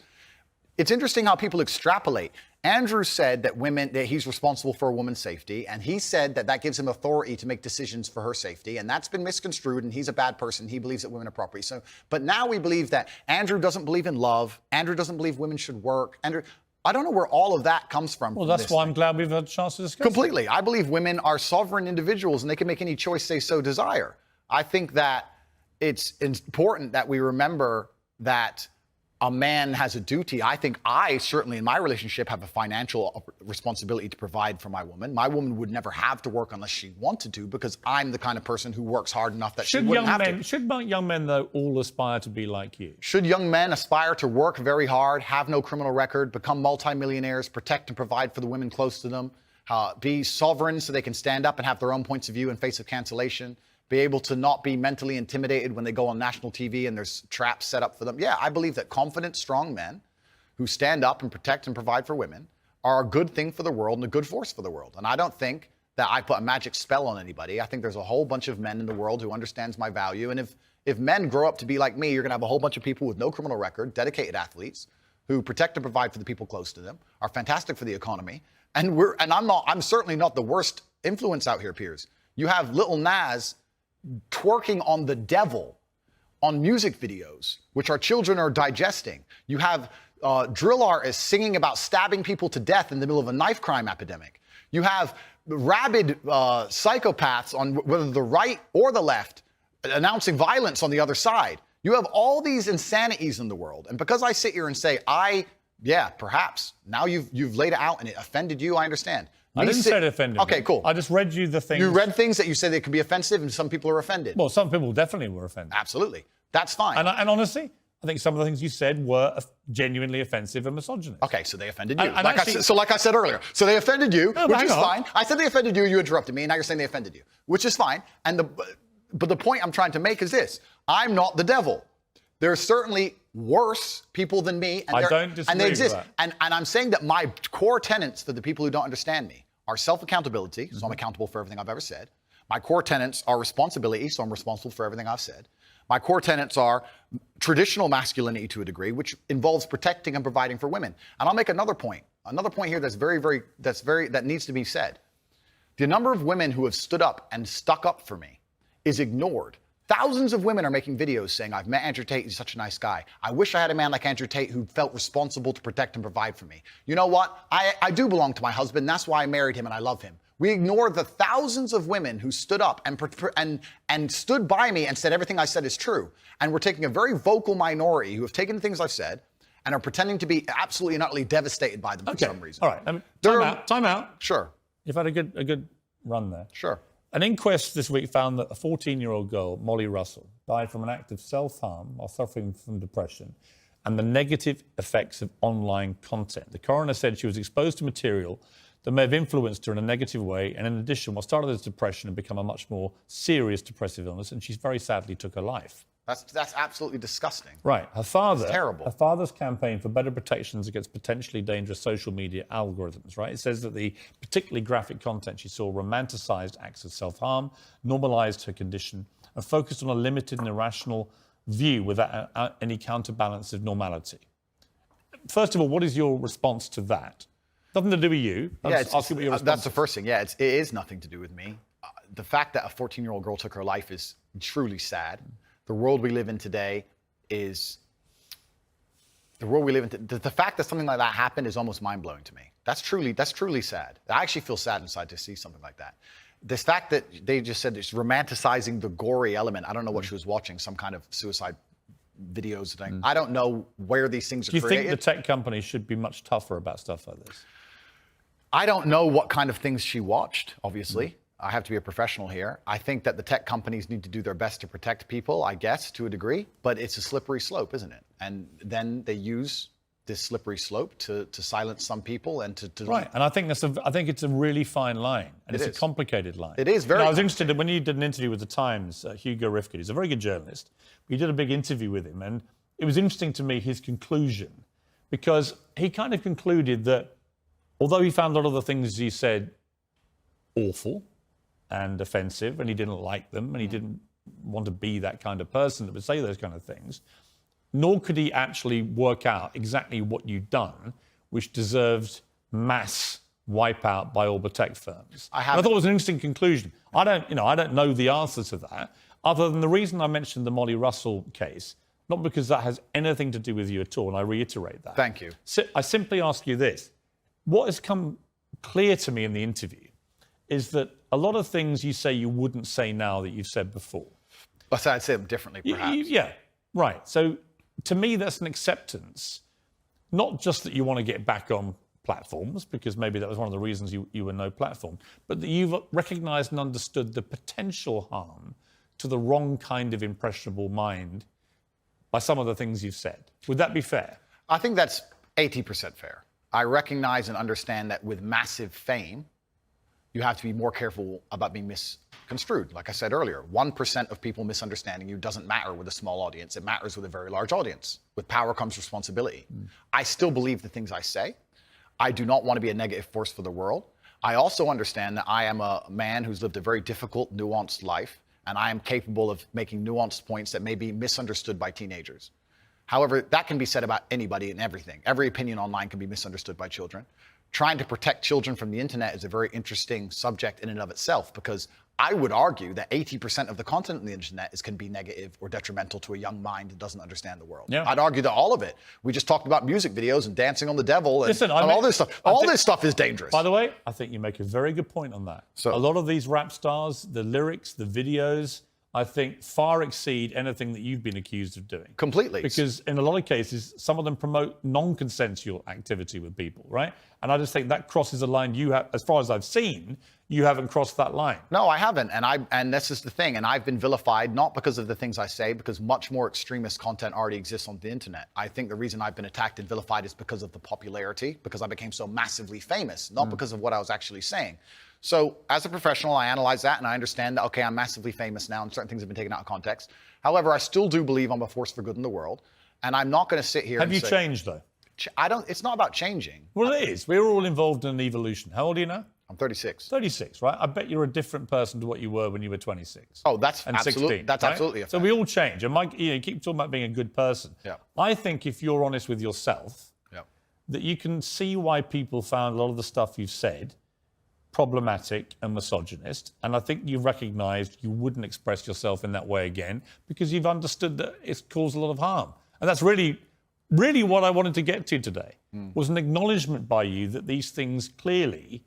It's interesting how people extrapolate. Andrew said that he's responsible for a woman's safety, and he said that gives him authority to make decisions for her safety, and that's been misconstrued, and he's a bad person. He believes that women are property. But now we believe that Andrew doesn't believe in love. Andrew doesn't believe women should work. I don't know where all of that comes from. Well, that's why I'm glad we've had a chance to discuss completely. I believe women are sovereign individuals, and they can make any choice they so desire. I think that it's important that we remember that a man has a duty. I think I certainly in my relationship have a financial responsibility to provide for my woman. My woman would never have to work unless she wanted to, because I'm the kind of person who works hard enough that she wouldn't have to. Should young men, though, all aspire to be like you? Should young men aspire to work very hard, have no criminal record, become multimillionaires, protect and provide for the women close to them, be sovereign so they can stand up and have their own points of view in face of cancellation, be able to not be mentally intimidated when they go on national TV and there's traps set up for them. Yeah, I believe that confident, strong men who stand up and protect and provide for women are a good thing for the world and a good force for the world. And I don't think that I put a magic spell on anybody. I think there's a whole bunch of men in the world who understands my value. And if men grow up to be like me, you're going to have a whole bunch of people with no criminal record, dedicated athletes who protect and provide for the people close to them, are fantastic for the economy. And I'm certainly not the worst influence out here, Piers. You have Lil Nas twerking on the devil on music videos, which our children are digesting. You have drill artists singing about stabbing people to death in the middle of a knife crime epidemic. You have rabid psychopaths on whether the right or the left announcing violence on the other side. You have all these insanities in the world. And because I sit here and say I Yeah, perhaps. Now you've laid it out and it offended you. I understand. I didn't say it offended Okay, me. cool. I just read you the things. You read things that you said they could be offensive, and some people are offended. Well, some people definitely were offended. Absolutely. That's fine. And honestly, I think some of the things you said were genuinely offensive and misogynist. Okay, so they offended you. And like I said earlier. So they offended you, No, which hang is on. fine. I said they offended you, you interrupted me, and now you're saying they offended you, which is fine. But the point I'm trying to make is this. I'm not the devil. There are certainly worse people than me. And I don't disagree and they exist. with And I'm saying that my core tenets for the people who don't understand me are self-accountability, so I'm accountable for everything I've ever said. My core tenets are responsibility, so I'm responsible for everything I've said. My core tenets are traditional masculinity to a degree, which involves protecting and providing for women. And I'll make another point here that needs to be said. The number of women who have stood up and stuck up for me is ignored. Thousands of women are making videos saying, I've met Andrew Tate, he's such a nice guy. I wish I had a man like Andrew Tate who felt responsible to protect and provide for me. You know what? I do belong to my husband, that's why I married him and I love him. We ignore the thousands of women who stood up and stood by me and said everything I said is true. And we're taking a very vocal minority who have taken the things I've said and are pretending to be absolutely and utterly devastated by them for some reason. All right. Time out. Sure. You've had a good run there. Sure. An inquest this week found that a 14-year-old girl, Molly Russell, died from an act of self-harm while suffering from depression and the negative effects of online content. The coroner said she was exposed to material that may have influenced her in a negative way, and in addition, what started as depression had become a much more serious depressive illness, and she very sadly took her life. That's absolutely disgusting. Right. Her father. It's terrible. Her father's campaign for better protections against potentially dangerous social media algorithms, right? It says that the particularly graphic content she saw romanticized acts of self-harm, normalized her condition, and focused on a limited and irrational view without any counterbalance of normality. First of all, what is your response to that? Nothing to do with you. That's the first thing. Yeah, it is nothing to do with me. The fact that a 14-year-old girl took her life is truly sad. The world we live in today is the world we live in. The fact that something like that happened is almost mind-blowing to me. That's truly sad. I actually feel sad inside to see something like that. This fact that they just said it's romanticizing the gory element. I don't know what she was watching, some kind of suicide videos thing. I don't know where these things are created. Do you think the tech companies should be much tougher about stuff like this? I don't know what kind of things she watched, obviously. I have to be a professional here. I think that the tech companies need to do their best to protect people, I guess, to a degree, but it's a slippery slope, isn't it? And then they use this slippery slope to silence some people and to Right, and I think it's a really fine line, and it's a complicated line. It is very. I was interested when you did an interview with the Times. Hugo Rifkin, he's a very good journalist. We did a big interview with him, and it was interesting to me his conclusion, because he kind of concluded that although he found a lot of the things he said awful and offensive, and he didn't like them, and he didn't want to be that kind of person that would say those kind of things, nor could he actually work out exactly what you'd done, which deserved mass wipeout by all the tech firms. I thought it was an interesting conclusion. I don't know the answer to that, other than the reason I mentioned the Molly Russell case, not because that has anything to do with you at all, and I reiterate that. Thank you. I simply ask you this. What has come clear to me in the interview is that a lot of things you say you wouldn't say now that you've said before. But I'd say them differently, perhaps. Yeah, right. So to me, that's an acceptance, not just that you want to get back on platforms, because maybe that was one of the reasons you were no platform, but that you've recognized and understood the potential harm to the wrong kind of impressionable mind by some of the things you've said. Would that be fair? I think that's 80% fair. I recognize and understand that with massive fame, you have to be more careful about being misconstrued. Like I said earlier, 1% of people misunderstanding you doesn't matter with a small audience. It matters with a very large audience. With power comes responsibility. I still believe the things I say. I do not want to be a negative force for the world. I also understand that I am a man who's lived a very difficult, nuanced life, and I am capable of making nuanced points that may be misunderstood by teenagers. However, that can be said about anybody and everything. Every opinion online can be misunderstood by children. Trying to protect children from the internet is a very interesting subject in and of itself, because I would argue that 80% of the content on the internet can be negative or detrimental to a young mind that doesn't understand the world. Yeah. I'd argue that all of it. We just talked about music videos and dancing on the devil and all this stuff. This stuff is dangerous. By the way, I think you make a very good point on that. So, a lot of these rap stars, the lyrics, the videos, I think, far exceed anything that you've been accused of doing. Completely. Because in a lot of cases, some of them promote non-consensual activity with people, right? And I just think that crosses a line you have, as far as I've seen, you haven't crossed that line. No, I haven't. And this is the thing. And I've been vilified, not because of the things I say, because much more extremist content already exists on the internet. I think the reason I've been attacked and vilified is because of the popularity, because I became so massively famous, not because of what I was actually saying. So as a professional, I analyze that and I understand that, okay, I'm massively famous now and certain things have been taken out of context. However, I still do believe I'm a force for good in the world. And I'm not going to sit here Have and you say, changed, though? it's not about changing. Well, it is. We're all involved in an evolution. How old are you now? I'm 36. 36, right? I bet you're a different person to what you were when you were 26. Oh, that's and absolutely, 16, that's right? absolutely a fact. So we all change. And Mike, you keep talking about being a good person. Yeah. I think if you're honest with yourself, Yeah. that you can see why people found a lot of the stuff you've said problematic and misogynist. And I think you've recognized you wouldn't express yourself in that way again because you've understood that it's caused a lot of harm. And that's really what I wanted to get to today, was an acknowledgement by you that these things clearly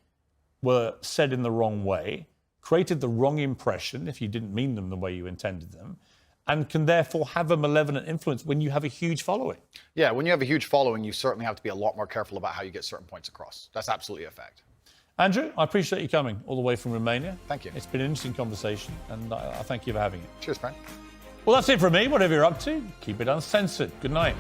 were said in the wrong way, created the wrong impression if you didn't mean them the way you intended them, and can therefore have a malevolent influence when you have a huge following. Yeah, when you have a huge following, you certainly have to be a lot more careful about how you get certain points across. That's absolutely a fact. Andrew, I appreciate you coming all the way from Romania. Thank you. It's been an interesting conversation, and I thank you for having it. Cheers, friend. Well, that's it from me. Whatever you're up to, keep it uncensored. Good night.